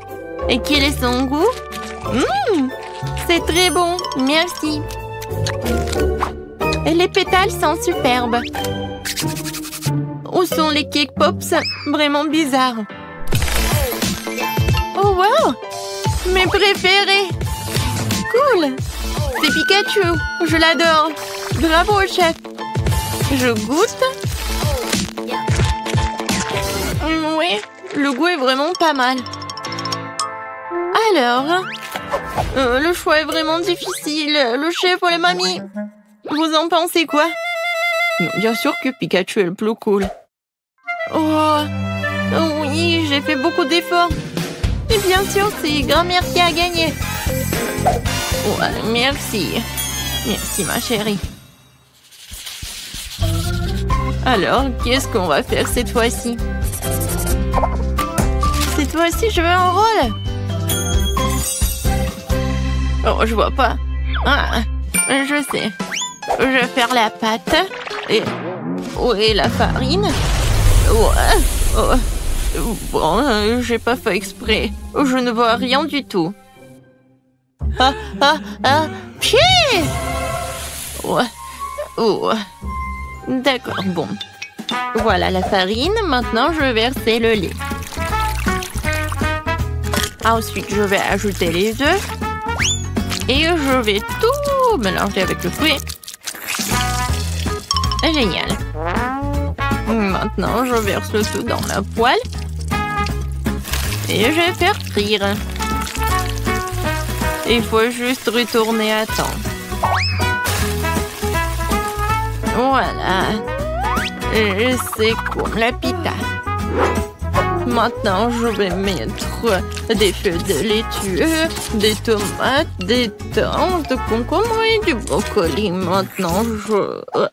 Et quel est son goût? C'est très bon, merci. Et les pétales sont superbes. Où sont les Cake Pops? Vraiment bizarres. Oh wow! Mes préférés! Cool! C'est Pikachu! Je l'adore! Bravo, chef! Je goûte? Oui, le goût est vraiment pas mal. Alors, le choix est vraiment difficile. Le chef ou la mamie? Vous en pensez quoi? Bien sûr que Pikachu est le plus cool. Oh, oui, j'ai fait beaucoup d'efforts. Et bien sûr, c'est grand-mère qui a gagné. Ouais, merci. Merci, ma chérie. Alors, qu'est-ce qu'on va faire cette fois-ci? Cette fois-ci, je veux un rôle. Oh, je vois pas. Ah, je sais. Je vais faire la pâte. Et... où est la farine? Ouais. Oh. Bon, j'ai pas fait exprès. Je ne vois rien du tout. Pied! Ouais. Oh. D'accord, bon. Voilà la farine. Maintenant, je vais verser le lait. Ensuite, je vais ajouter les œufs. Et je vais tout mélanger avec le fruit. Génial. Maintenant, je verse le tout dans la poêle. Et je vais faire frire. Il faut juste retourner à temps. Voilà. Et c'est comme la pita. Maintenant, je vais mettre des feuilles de laitue, des tomates, des tranches de concombre et du brocoli. Maintenant,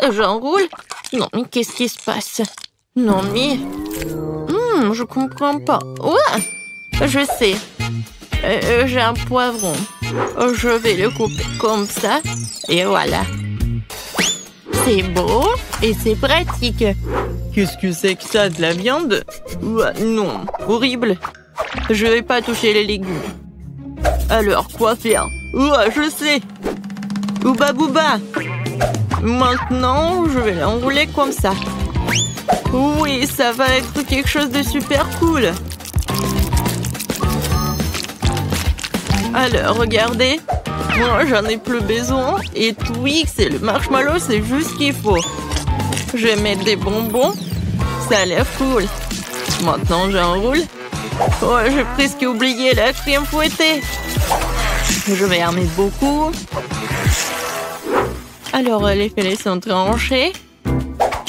j'enroule. Non, mais qu'est-ce qui se passe? Non, mais... je comprends pas. Ouais, je sais. J'ai un poivron. Je vais le couper comme ça. Et voilà. C'est beau et c'est pratique. Qu'est-ce que c'est que ça, de la viande? Ouah, non, horrible. Je vais pas toucher les légumes. Alors, quoi faire? Ouah, je sais. Ouba bouba. Maintenant, je vais l'enrouler comme ça. Oui, ça va être quelque chose de super cool. Alors, regardez. Moi, j'en ai plus besoin. Et Twix et le marshmallow, c'est juste ce qu'il faut. Je vais mettre des bonbons. Ça a l'air cool. Maintenant, j'enroule. Oh, j'ai presque oublié la crème fouettée. Je vais en mettre beaucoup. Alors, les filets sont tranchés.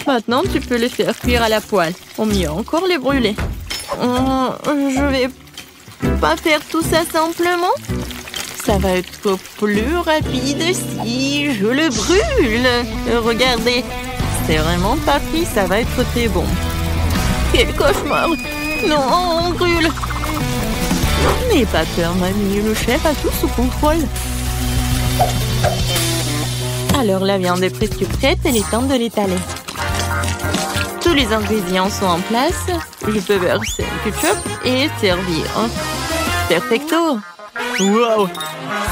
Maintenant, tu peux les faire cuire à la poêle. Ou mieux encore, les brûler. Je vais pas faire tout ça simplement. Ça va être plus rapide si je le brûle. Regardez, c'est vraiment pas pris, ça va être très bon. Quel cauchemar! Non, on brûle! N'aie pas peur, mamie, le chef a tout sous contrôle. Alors, la viande est presque prête, il est temps de l'étaler. Tous les ingrédients sont en place. Je peux verser le ketchup et servir. Perfecto! Wow!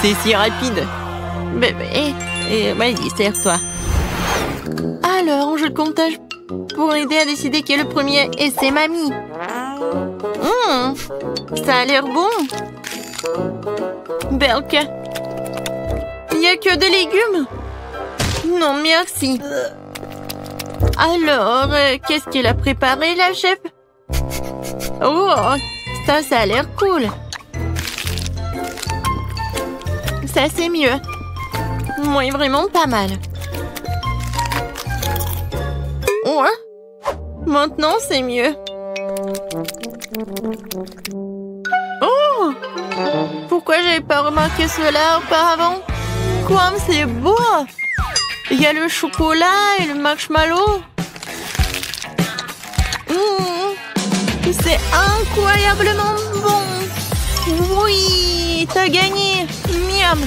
C'est si rapide! Bébé, vas-y, sers-toi. Alors, je comptage pour aider à décider qui est le premier. Et c'est mamie. Ça a l'air bon. Berk. Il n'y a que des légumes. Non, merci. Alors, qu'est-ce qu'elle a préparé, la chef? Oh, ça a l'air cool. Ça, c'est mieux. Moi, vraiment pas mal. Ouais. Maintenant, c'est mieux. Oh! Pourquoi j'avais pas remarqué cela auparavant? Comme c'est beau! Il y a le chocolat et le marshmallow. C'est incroyablement bon. Oui, t'as gagné. Miam.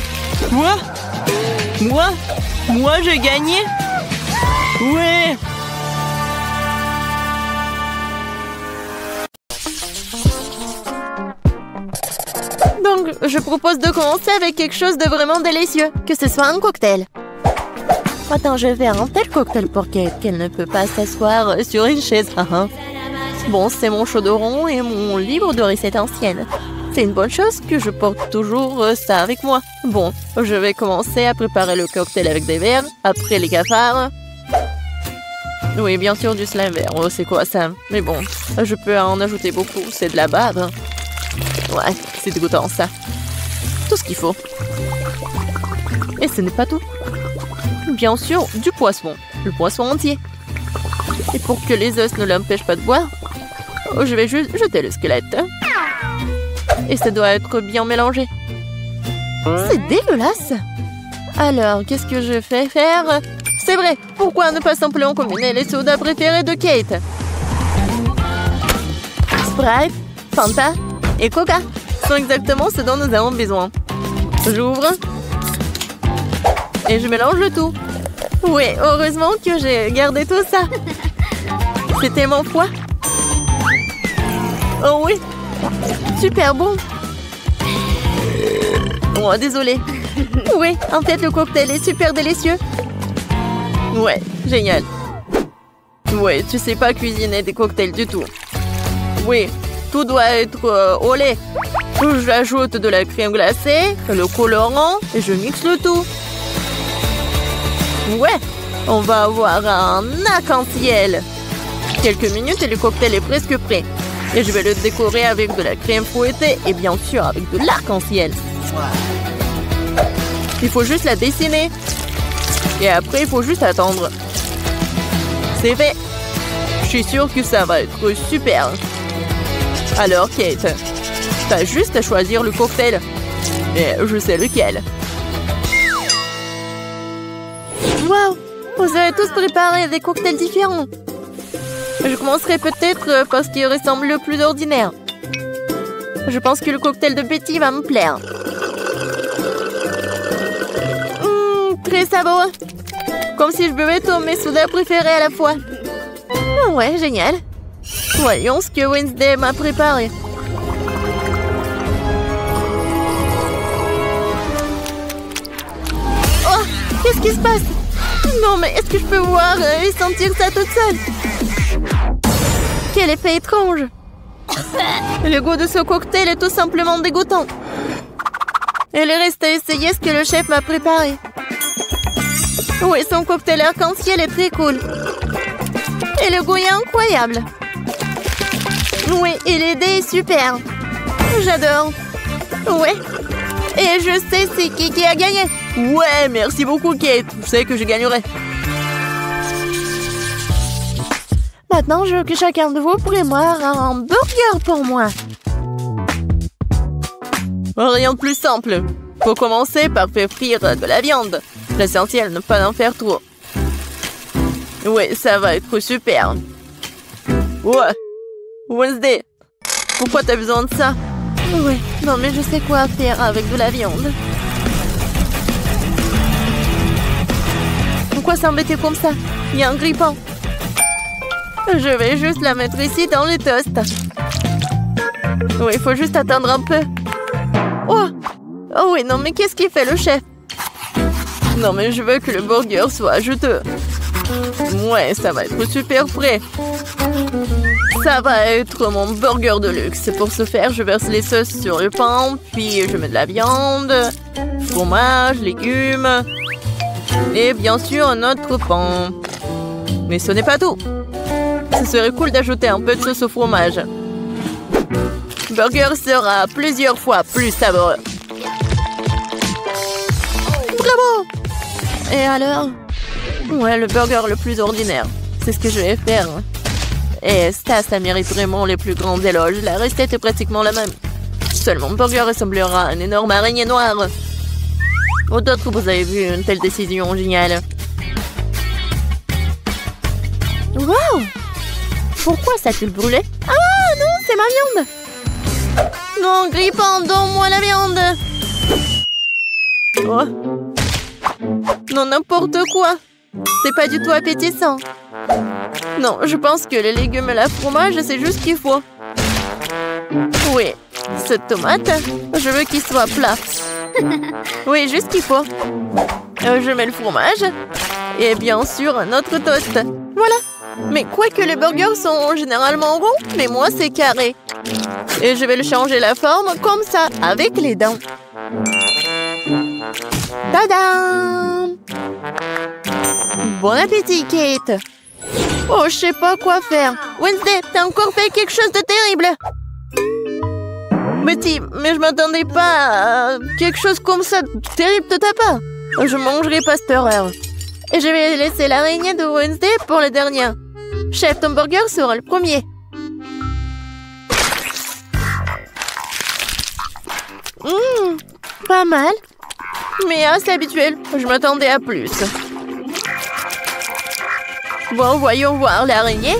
Quoi? Moi, j'ai gagné? Ouais. Donc, je propose de commencer avec quelque chose de vraiment délicieux. Que ce soit un cocktail. Attends, je vais faire un tel cocktail pour Kate qu'elle ne peut pas s'asseoir sur une chaise. Bon, c'est mon chaudron et mon livre de recettes anciennes. C'est une bonne chose que je porte toujours ça avec moi. Bon, je vais commencer à préparer le cocktail avec des verres, après les cafards. Oui, bien sûr, du slime vert. Oh, c'est quoi ça? Mais bon, je peux en ajouter beaucoup. C'est de la bave. Ouais, c'est dégoûtant ça. Tout ce qu'il faut. Et ce n'est pas tout. Bien sûr, du poisson. Le poisson entier. Et pour que les os ne l'empêchent pas de boire, je vais juste jeter le squelette. Et ça doit être bien mélangé. C'est dégueulasse. Alors, qu'est-ce que je fais faire? C'est vrai, pourquoi ne pas simplement combiner les sodas préférés de Kate? Sprite, Fanta et Coca sont exactement ce dont nous avons besoin. J'ouvre. Et je mélange le tout. Oui, heureusement que j'ai gardé tout ça. C'est tellement froid. Oh oui. Super bon. Oh, désolé. Oui, en fait, le cocktail est super délicieux. Ouais, génial. Ouais, tu sais pas cuisiner des cocktails du tout. Oui, tout doit être au lait. J'ajoute de la crème glacée, le colorant et je mixe le tout. Ouais, on va avoir un arc-en-ciel. Quelques minutes et le cocktail est presque prêt. Et je vais le décorer avec de la crème fouettée et bien sûr avec de l'arc-en-ciel. Il faut juste la dessiner. Et après, il faut juste attendre. C'est fait. Je suis sûre que ça va être super. Alors, Kate, t'as juste à choisir le cocktail. Et je sais lequel. Waouh! Vous avez tous préparé des cocktails différents. Je commencerai peut-être par ce qui ressemble le plus ordinaire. Je pense que le cocktail de Betty va me plaire. Très savoureux. Comme si je buvais tous mes sodas préférés à la fois. Ouais, génial. Voyons ce que Wednesday m'a préparé. Oh, qu'est-ce qui se passe? Non, mais est-ce que je peux voir et sentir ça toute seule? Quel effet étrange! Le goût de ce cocktail est tout simplement dégoûtant. Il reste à essayer ce que le chef m'a préparé. Oui, son cocktail arc-en-ciel est très cool. Et le goût est incroyable. Oui, et l'idée est super. J'adore. Ouais. Et je sais c'est qui a gagné. Ouais, merci beaucoup, Kate. Je sais que je gagnerai. Maintenant, je veux que chacun de vous prépare un burger pour moi. Rien de plus simple. Faut commencer par faire frire de la viande. L'essentiel, ne pas en faire trop. Ouais, ça va être super. Ouais. Wednesday, pourquoi t'as besoin de ça? Oui, non mais je sais quoi faire avec de la viande. Pourquoi s'embêter comme ça? Il y a un grille-pain. Je vais juste la mettre ici dans le toast. Oui, il faut juste attendre un peu. Oh! Oh oui, non mais qu'est-ce qu'il fait le chef? Non mais je veux que le burger soit juteux. Ouais, ça va être super frais. Ça va être mon burger de luxe. Pour ce faire, je verse les sauces sur le pain, puis je mets de la viande, fromage, légumes et bien sûr un autre pain. Mais ce n'est pas tout. Ce serait cool d'ajouter un peu de sauce au fromage. Le burger sera plusieurs fois plus savoureux. Bravo! Et alors? Ouais, le burger le plus ordinaire. C'est ce que je vais faire. Et ça mérite vraiment les plus grands éloges. La recette est pratiquement la même. Seulement, mon burger ressemblera à une énorme araignée noire. Ou d'autres, vous avez vu une telle décision géniale. Wow! Pourquoi ça a-t-il brûlé? Ah non, c'est ma viande! Non, grille-pain, donne-moi la viande! Oh. Non, n'importe quoi! C'est pas du tout appétissant. Non, je pense que les légumes et le fromage, c'est juste ce qu'il faut. Oui, cette tomate, je veux qu'il soit plat. Oui, juste ce qu'il faut. Je mets le fromage et bien sûr un autre toast. Voilà. Mais quoique les burgers sont généralement ronds, mais moi c'est carré. Et je vais le changer la forme comme ça, avec les dents. Tadam! Bon appétit, Kate! Oh, je sais pas quoi faire. Wednesday, t'as encore fait quelque chose de terrible! Betty, mais je m'attendais pas à quelque chose comme ça terrible de ta part. Je mangerai pas cette horreur. Et je vais laisser l'araignée de Wednesday pour le dernier. Chef, ton burger sera le premier. Pas mal. Mais assez habituel, je m'attendais à plus. Bon, voyons voir l'araignée.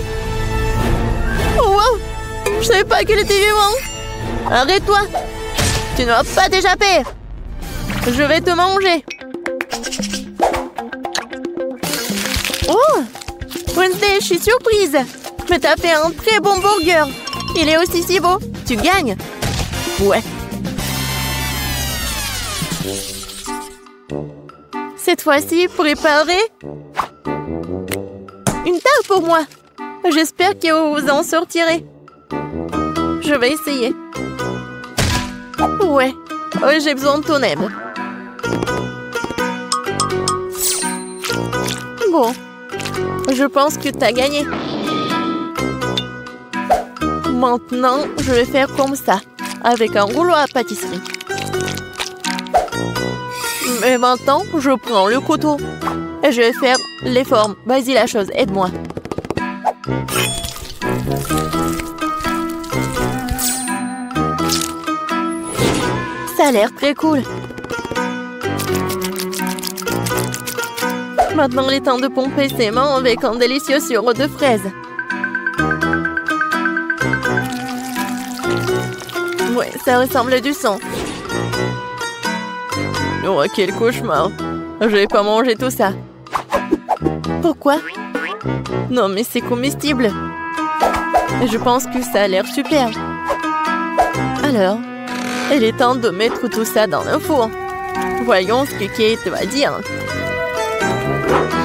Oh, wow! Je savais pas qu'elle était vivante. Arrête-toi! Tu ne vas pas t'échapper! Je vais te manger! Oh! Wednesday, je suis surprise! Mais t'as fait un très bon burger! Il est aussi si beau! Tu gagnes! Ouais! Cette fois-ci, préparez une tarte pour moi! J'espère que vous vous en sortirez! Je vais essayer. Ouais, j'ai besoin de ton aide. Bon, je pense que t'as gagné. Maintenant, je vais faire comme ça, avec un rouleau à pâtisserie. Mais maintenant, je prends le couteau et je vais faire les formes. Vas-y la chose, aide-moi. Ça a l'air très cool. Maintenant, il est temps de pomper ses mains avec un délicieux sirop de fraises. Ouais, ça ressemble à du sang. Oh, quel cauchemar. Je vais pas manger tout ça. Pourquoi? Non, mais c'est comestible. Et je pense que ça a l'air super. Alors, il est temps de mettre tout ça dans le four. Voyons ce que Kate va dire.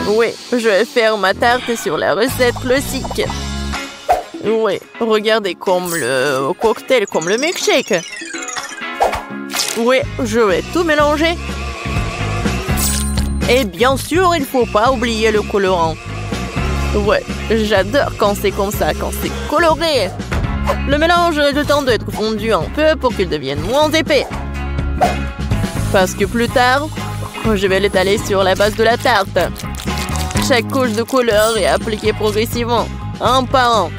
Oui, je vais faire ma tarte sur la recette classique. Oui, regardez comme le cocktail, comme le milkshake. Oui, je vais tout mélanger. Et bien sûr, il ne faut pas oublier le colorant. Ouais, j'adore quand c'est comme ça, quand c'est coloré. Le mélange a le temps d'être fondu un peu pour qu'il devienne moins épais. Parce que plus tard, je vais l'étaler sur la base de la tarte. Chaque couche de couleur est appliquée progressivement, un par un.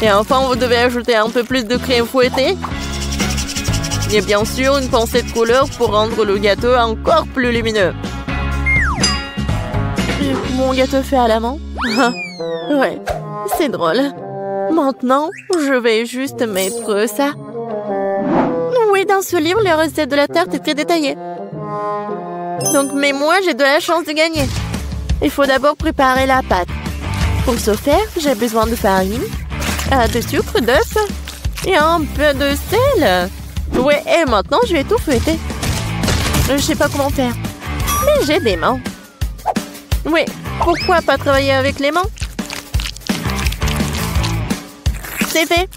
Et enfin, vous devez ajouter un peu plus de crème fouettée. Et bien sûr, une pincée de couleur pour rendre le gâteau encore plus lumineux. Mon gâteau fait à la main. Ouais, c'est drôle. Maintenant, je vais juste mettre ça. Oui, dans ce livre, la recette de la tarte est très détaillée. Donc, mais moi, j'ai de la chance de gagner. Il faut d'abord préparer la pâte. Pour ce faire, j'ai besoin de farine, de sucre, d'œuf et un peu de sel. Ouais, et maintenant, je vais tout fouetter. Je sais pas comment faire, mais j'ai des mains. Oui, pourquoi pas travailler avec les mains? C'est fait.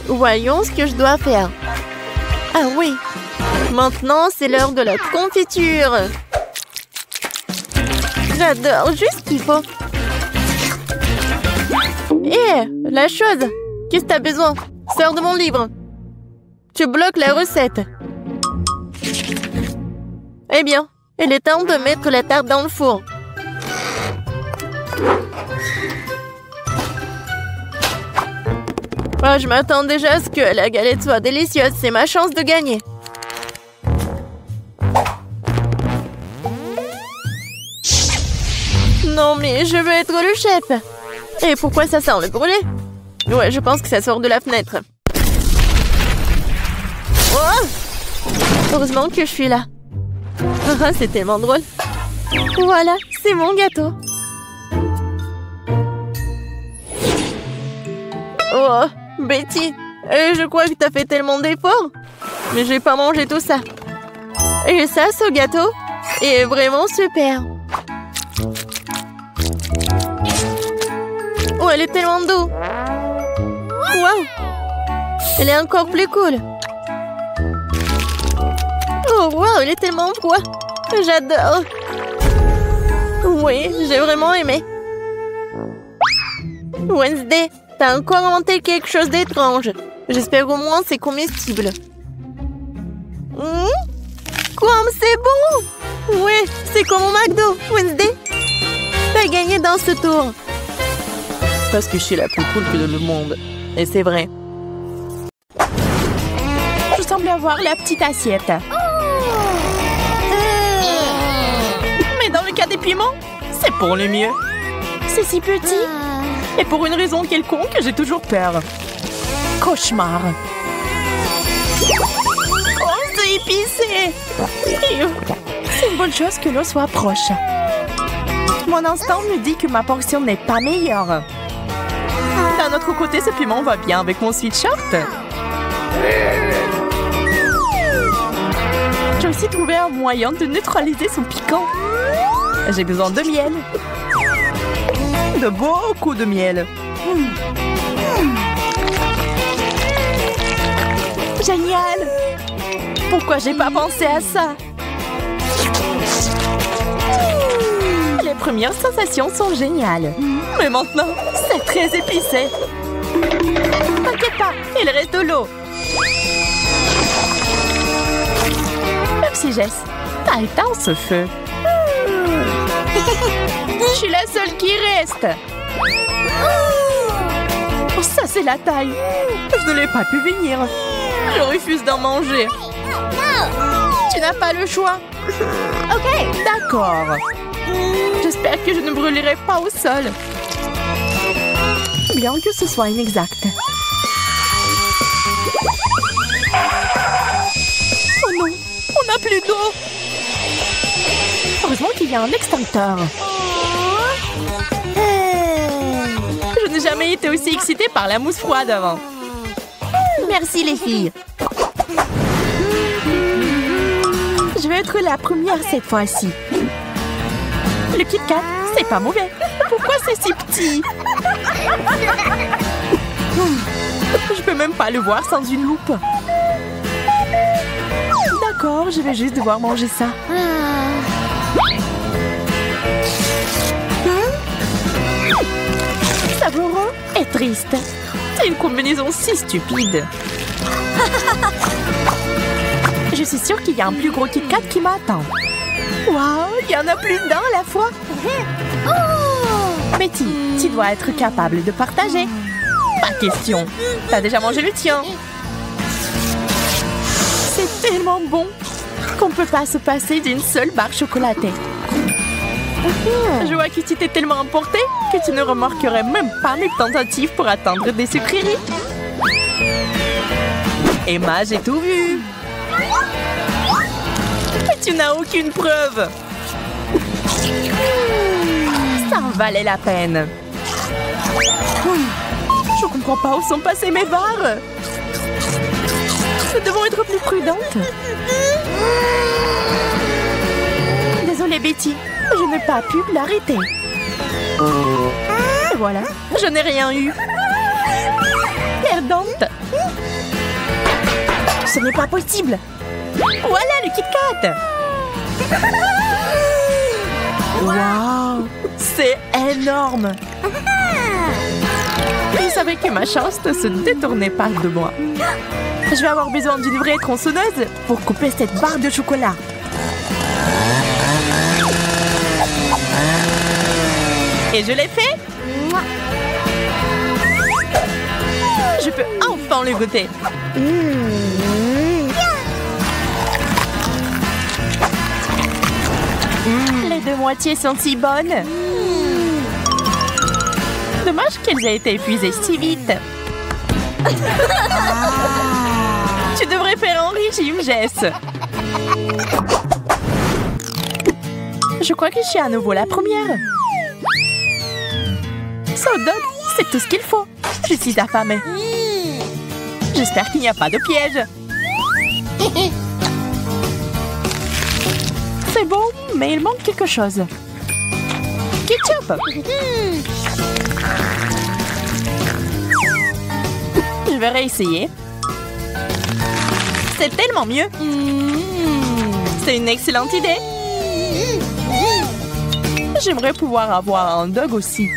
Voyons ce que je dois faire. Ah oui, maintenant, c'est l'heure de la confiture. J'adore, juste ce qu'il faut. Hé, la chose. Qu'est-ce que t'as besoin? Sors de mon livre. Tu bloques la recette. Eh bien, il est temps de mettre la tarte dans le four. Oh, je m'attends déjà à ce que la galette soit délicieuse. C'est ma chance de gagner. Non, mais je veux être le chef. Et pourquoi ça sent le brûlé? Ouais, je pense que ça sort de la fenêtre. Oh! Heureusement que je suis là. C'est tellement drôle. Voilà, c'est mon gâteau. Oh, Betty, je crois que t'as fait tellement d'efforts. Mais j'ai pas mangé tout ça. Et ça, ce gâteau est vraiment super. Oh, elle est tellement douce. Waouh! Elle est encore plus cool. Oh, waouh, elle est tellement froide. J'adore. Oui, j'ai vraiment aimé. Wednesday, t'as encore inventé quelque chose d'étrange. J'espère au moins c'est comestible. Comme c'est bon! Oui, c'est comme au McDo, Wednesday. T'as gagné dans ce tour. Parce que je suis la plus cool que le monde. Et c'est vrai. Je semble avoir la petite assiette. Mais dans le cas des piments, c'est pour le mieux. C'est si petit. Et pour une raison quelconque, j'ai toujours peur. Cauchemar. Oh, c'est épicé. C'est une bonne chose que l'eau soit proche. Mon instinct me dit que ma portion n'est pas meilleure. D'un autre côté, ce piment va bien avec mon sweatshirt. J'ai aussi trouvé un moyen de neutraliser son piquant. J'ai besoin de miel. De beaucoup de miel. Génial! Pourquoi j'ai pas pensé à ça? Les premières sensations sont géniales. Mais maintenant, c'est très épicé. T'inquiète pas, il reste de l'eau. Merci Jess, t'as éteint ce feu. Je suis la seule qui reste. Oh, ça c'est la taille. Je ne l'ai pas pu venir. Je refuse d'en manger. Tu n'as pas le choix. Ok, d'accord. J'espère que je ne brûlerai pas au sol. Bien que ce soit inexact. Oh non, on n'a plus d'eau. Heureusement qu'il y a un extincteur. Je n'ai jamais été aussi excitée par la mousse froide avant. Merci les filles. Je vais être la première cette fois-ci. Le Kit Kat, c'est pas mauvais. Pourquoi c'est si petit? Je peux même pas le voir sans une loupe. D'accord, je vais juste devoir manger ça. Savoureux et triste. C'est une combinaison si stupide. Je suis sûre qu'il y a un plus gros Kit Kat qui m'attend. Waouh, il y en a plus d'un à la fois. Betty, tu dois être capable de partager. Pas question. T'as déjà mangé le tien. C'est tellement bon qu'on peut pas se passer d'une seule barre chocolatée. Je vois que tu t'es tellement emporté que tu ne remarquerais même pas mes tentatives pour atteindre des sucreries. Emma, j'ai tout vu. Mais tu n'as aucune preuve. Ça en valait la peine. Je comprends pas où sont passées mes barres. Nous devons être plus prudentes. Désolée, Betty. Je n'ai pas pu l'arrêter. Et voilà, je n'ai rien eu. Perdante. Ce n'est pas possible. Voilà le Kit Kat. Waouh, c'est énorme. Je savais que ma chance ne se détournait pas de moi. Je vais avoir besoin d'une vraie tronçonneuse pour couper cette barre de chocolat. Et je l'ai fait. Je peux enfin le goûter. Les deux moitiés sont si bonnes. Dommage qu'elles aient été épuisées si vite. Tu devrais faire un régime, Jess. Je crois que je suis à nouveau la première. So dog, c'est tout ce qu'il faut. Je suis affamée. J'espère qu'il n'y a pas de piège. C'est bon, mais il manque quelque chose. Ketchup. Je vais réessayer. C'est tellement mieux. C'est une excellente idée. J'aimerais pouvoir avoir un dog aussi.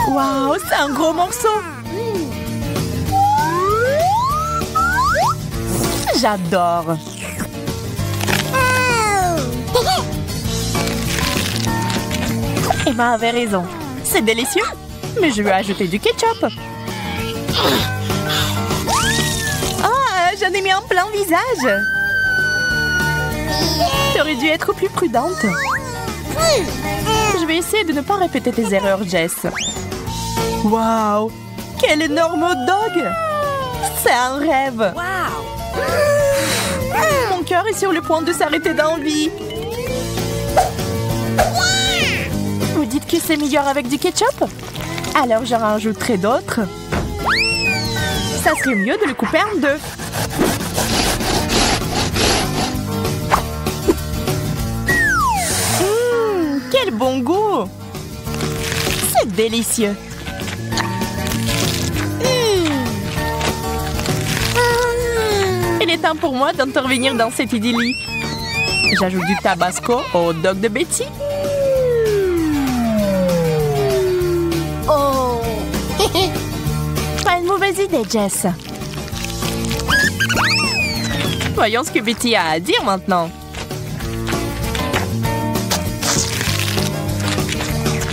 Waouh, c'est un gros morceau. J'adore. Emma avait raison. C'est délicieux. Mais je vais ajouter du ketchup. Ah, j'en ai mis en plein visage. T'aurais dû être plus prudente. Je vais essayer de ne pas répéter tes erreurs, Jess. Waouh, quel énorme hot dog! C'est un rêve. Mon cœur est sur le point de s'arrêter d'envie. Vous dites que c'est meilleur avec du ketchup? Alors j'en rajouterai d'autres. Ça serait mieux de le couper en deux. Quel bon goût! C'est délicieux. Il est temps pour moi d'intervenir dans cette idyllie. J'ajoute du tabasco au hot dog de Betty. Oh. Pas une mauvaise idée, Jess. Voyons ce que Betty a à dire maintenant.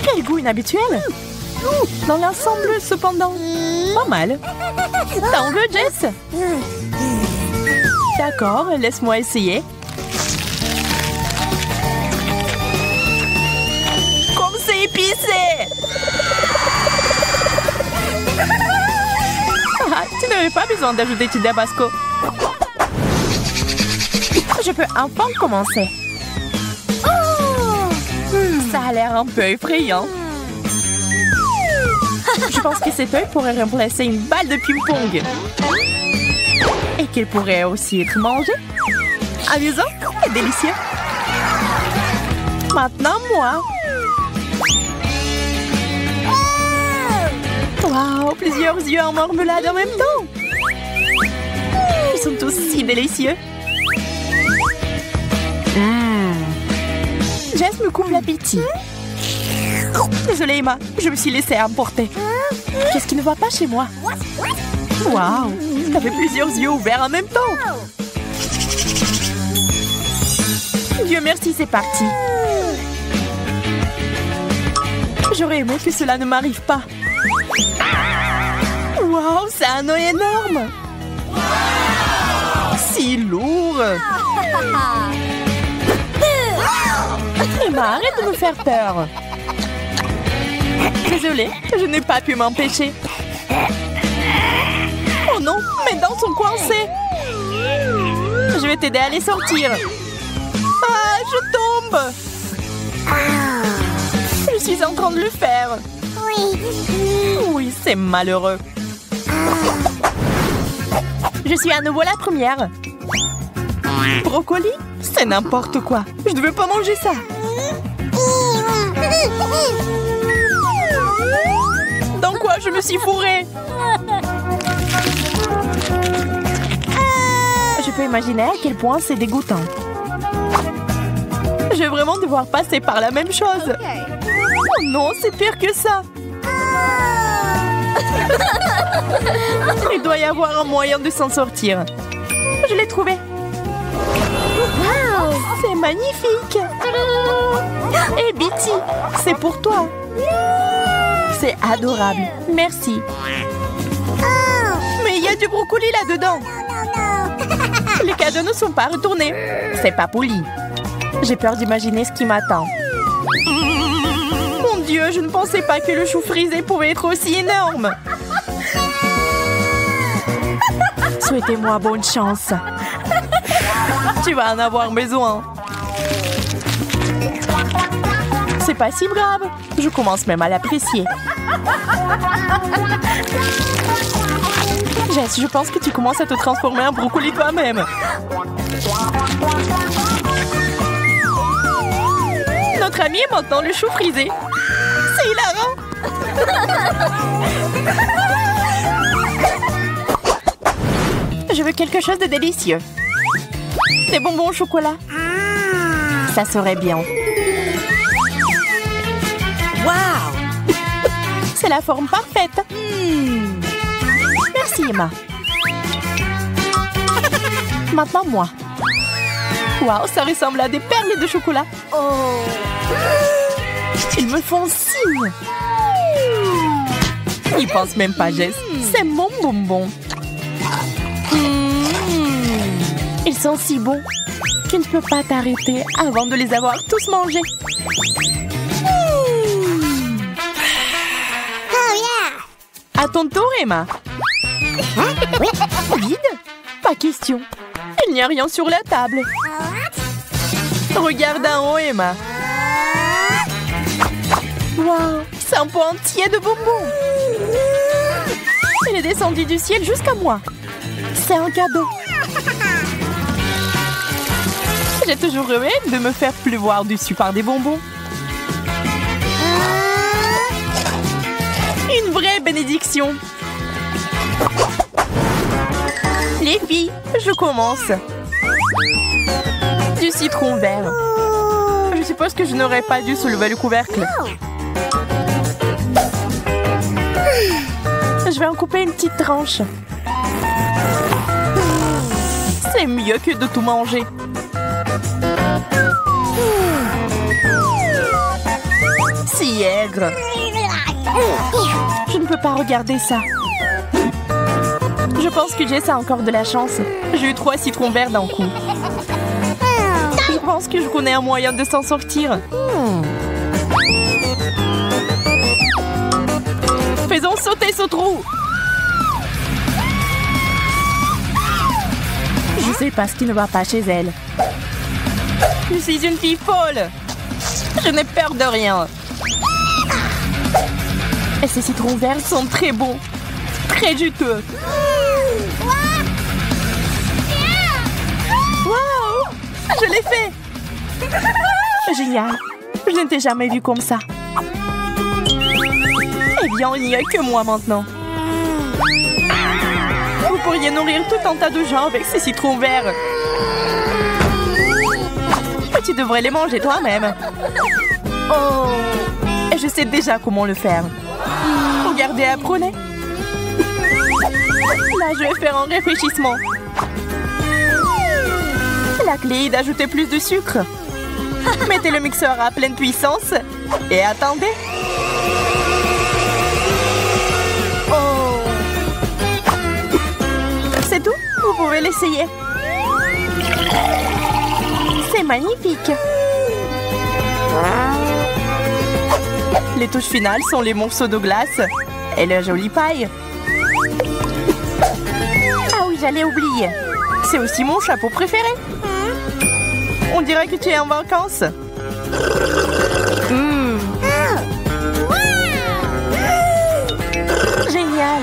Quel goût inhabituel. Dans l'ensemble, cependant, pas mal. T'en veux, Jess? D'accord, laisse-moi essayer. Comme c'est épicé! Ah, tu n'avais pas besoin d'ajouter du tabasco. Je peux enfin commencer. Ça a l'air un peu effrayant. Je pense que cet œil pourrait remplacer une balle de ping-pong. Et qu'il pourrait aussi être mangé. Amusant et délicieux. Maintenant, moi. Wow, plusieurs yeux en marmelade en même temps. Ils sont tous si délicieux. Jess me coupe l'appétit. Désolée, Emma, je me suis laissée emporter. Qu'est-ce qui ne va pas chez moi? Waouh, t'avais plusieurs yeux ouverts en même temps. Dieu merci, c'est parti. J'aurais aimé que cela ne m'arrive pas. Waouh, c'est un œil énorme. Si lourd. Emma, arrête de me faire peur. Désolée, je n'ai pas pu m'empêcher. Oh non, mes dents sont coincées. Je vais t'aider à les sortir. Ah, je tombe. Je suis en train de le faire. Oui, c'est malheureux. Je suis à nouveau la première. Brocoli? C'est n'importe quoi. Je ne veux pas manger ça. Dans quoi je me suis fourrée? Je peux imaginer à quel point c'est dégoûtant. Je vais vraiment devoir passer par la même chose. Oh non, c'est pire que ça. Il doit y avoir un moyen de s'en sortir. Je l'ai trouvé. C'est magnifique. Et Bitty, c'est pour toi. C'est adorable. Merci. Mais il y a du brocoli là-dedans. Les cadeaux ne sont pas retournés. C'est pas poli. J'ai peur d'imaginer ce qui m'attend. Mon Dieu, je ne pensais pas que le chou frisé pouvait être aussi énorme. Souhaitez-moi bonne chance. Tu vas en avoir besoin. C'est pas si grave. Je commence même à l'apprécier. Jess, je pense que tu commences à te transformer en brocoli toi-même. Notre ami est maintenant le chou frisé. C'est hilarant. Je veux quelque chose de délicieux. Des bonbons au chocolat. Ça serait bien. Waouh! C'est la forme parfaite. Merci, Emma. Maintenant, moi. Waouh, ça ressemble à des perles de chocolat. Oh! Ils me font signe. Ils pensent même pas, Jess. C'est mon bonbon. Ils sont si bons. Tu ne peux pas t'arrêter avant de les avoir tous mangés. À ton tour, Emma. Vide? Pas question. Il n'y a rien sur la table. Regarde en haut, Emma. Waouh, c'est un pot entier de bonbons. Il est descendu du ciel jusqu'à moi. C'est un cadeau. J'ai toujours rêvé de me faire pleuvoir dessus par des bonbons. Une vraie bénédiction. Les filles, je commence. Du citron vert. Je suppose que je n'aurais pas dû soulever le couvercle. Je vais en couper une petite tranche. C'est mieux que de tout manger. Si aigre. Je ne peux pas regarder ça. Je pense que Jess a encore de la chance. J'ai eu 3 citrons verts d'un coup. Je pense que je connais un moyen de s'en sortir. Faisons sauter ce trou. Je sais pas ce qui ne va pas chez elle. Je suis une fille folle. Je n'ai peur de rien. Et ces citrons verts sont très bons. Très juteux. Wow! Je l'ai fait! Génial! Je ne t'ai jamais vu comme ça. Eh bien, il n'y a que moi maintenant. Vous pourriez nourrir tout un tas de gens avec ces citrons verts. Tu devrais les manger toi-même. Oh! Et je sais déjà comment le faire. Regardez, apprenez. Là, je vais faire un réfléchissement. La clé est d'ajouter plus de sucre. Mettez le mixeur à pleine puissance et attendez. Oh! C'est tout? Vous pouvez l'essayer. C'est magnifique. Les touches finales sont les morceaux de glace et la jolie paille. Ah oui, j'allais oublier. C'est aussi mon chapeau préféré. On dirait que tu es en vacances. Génial.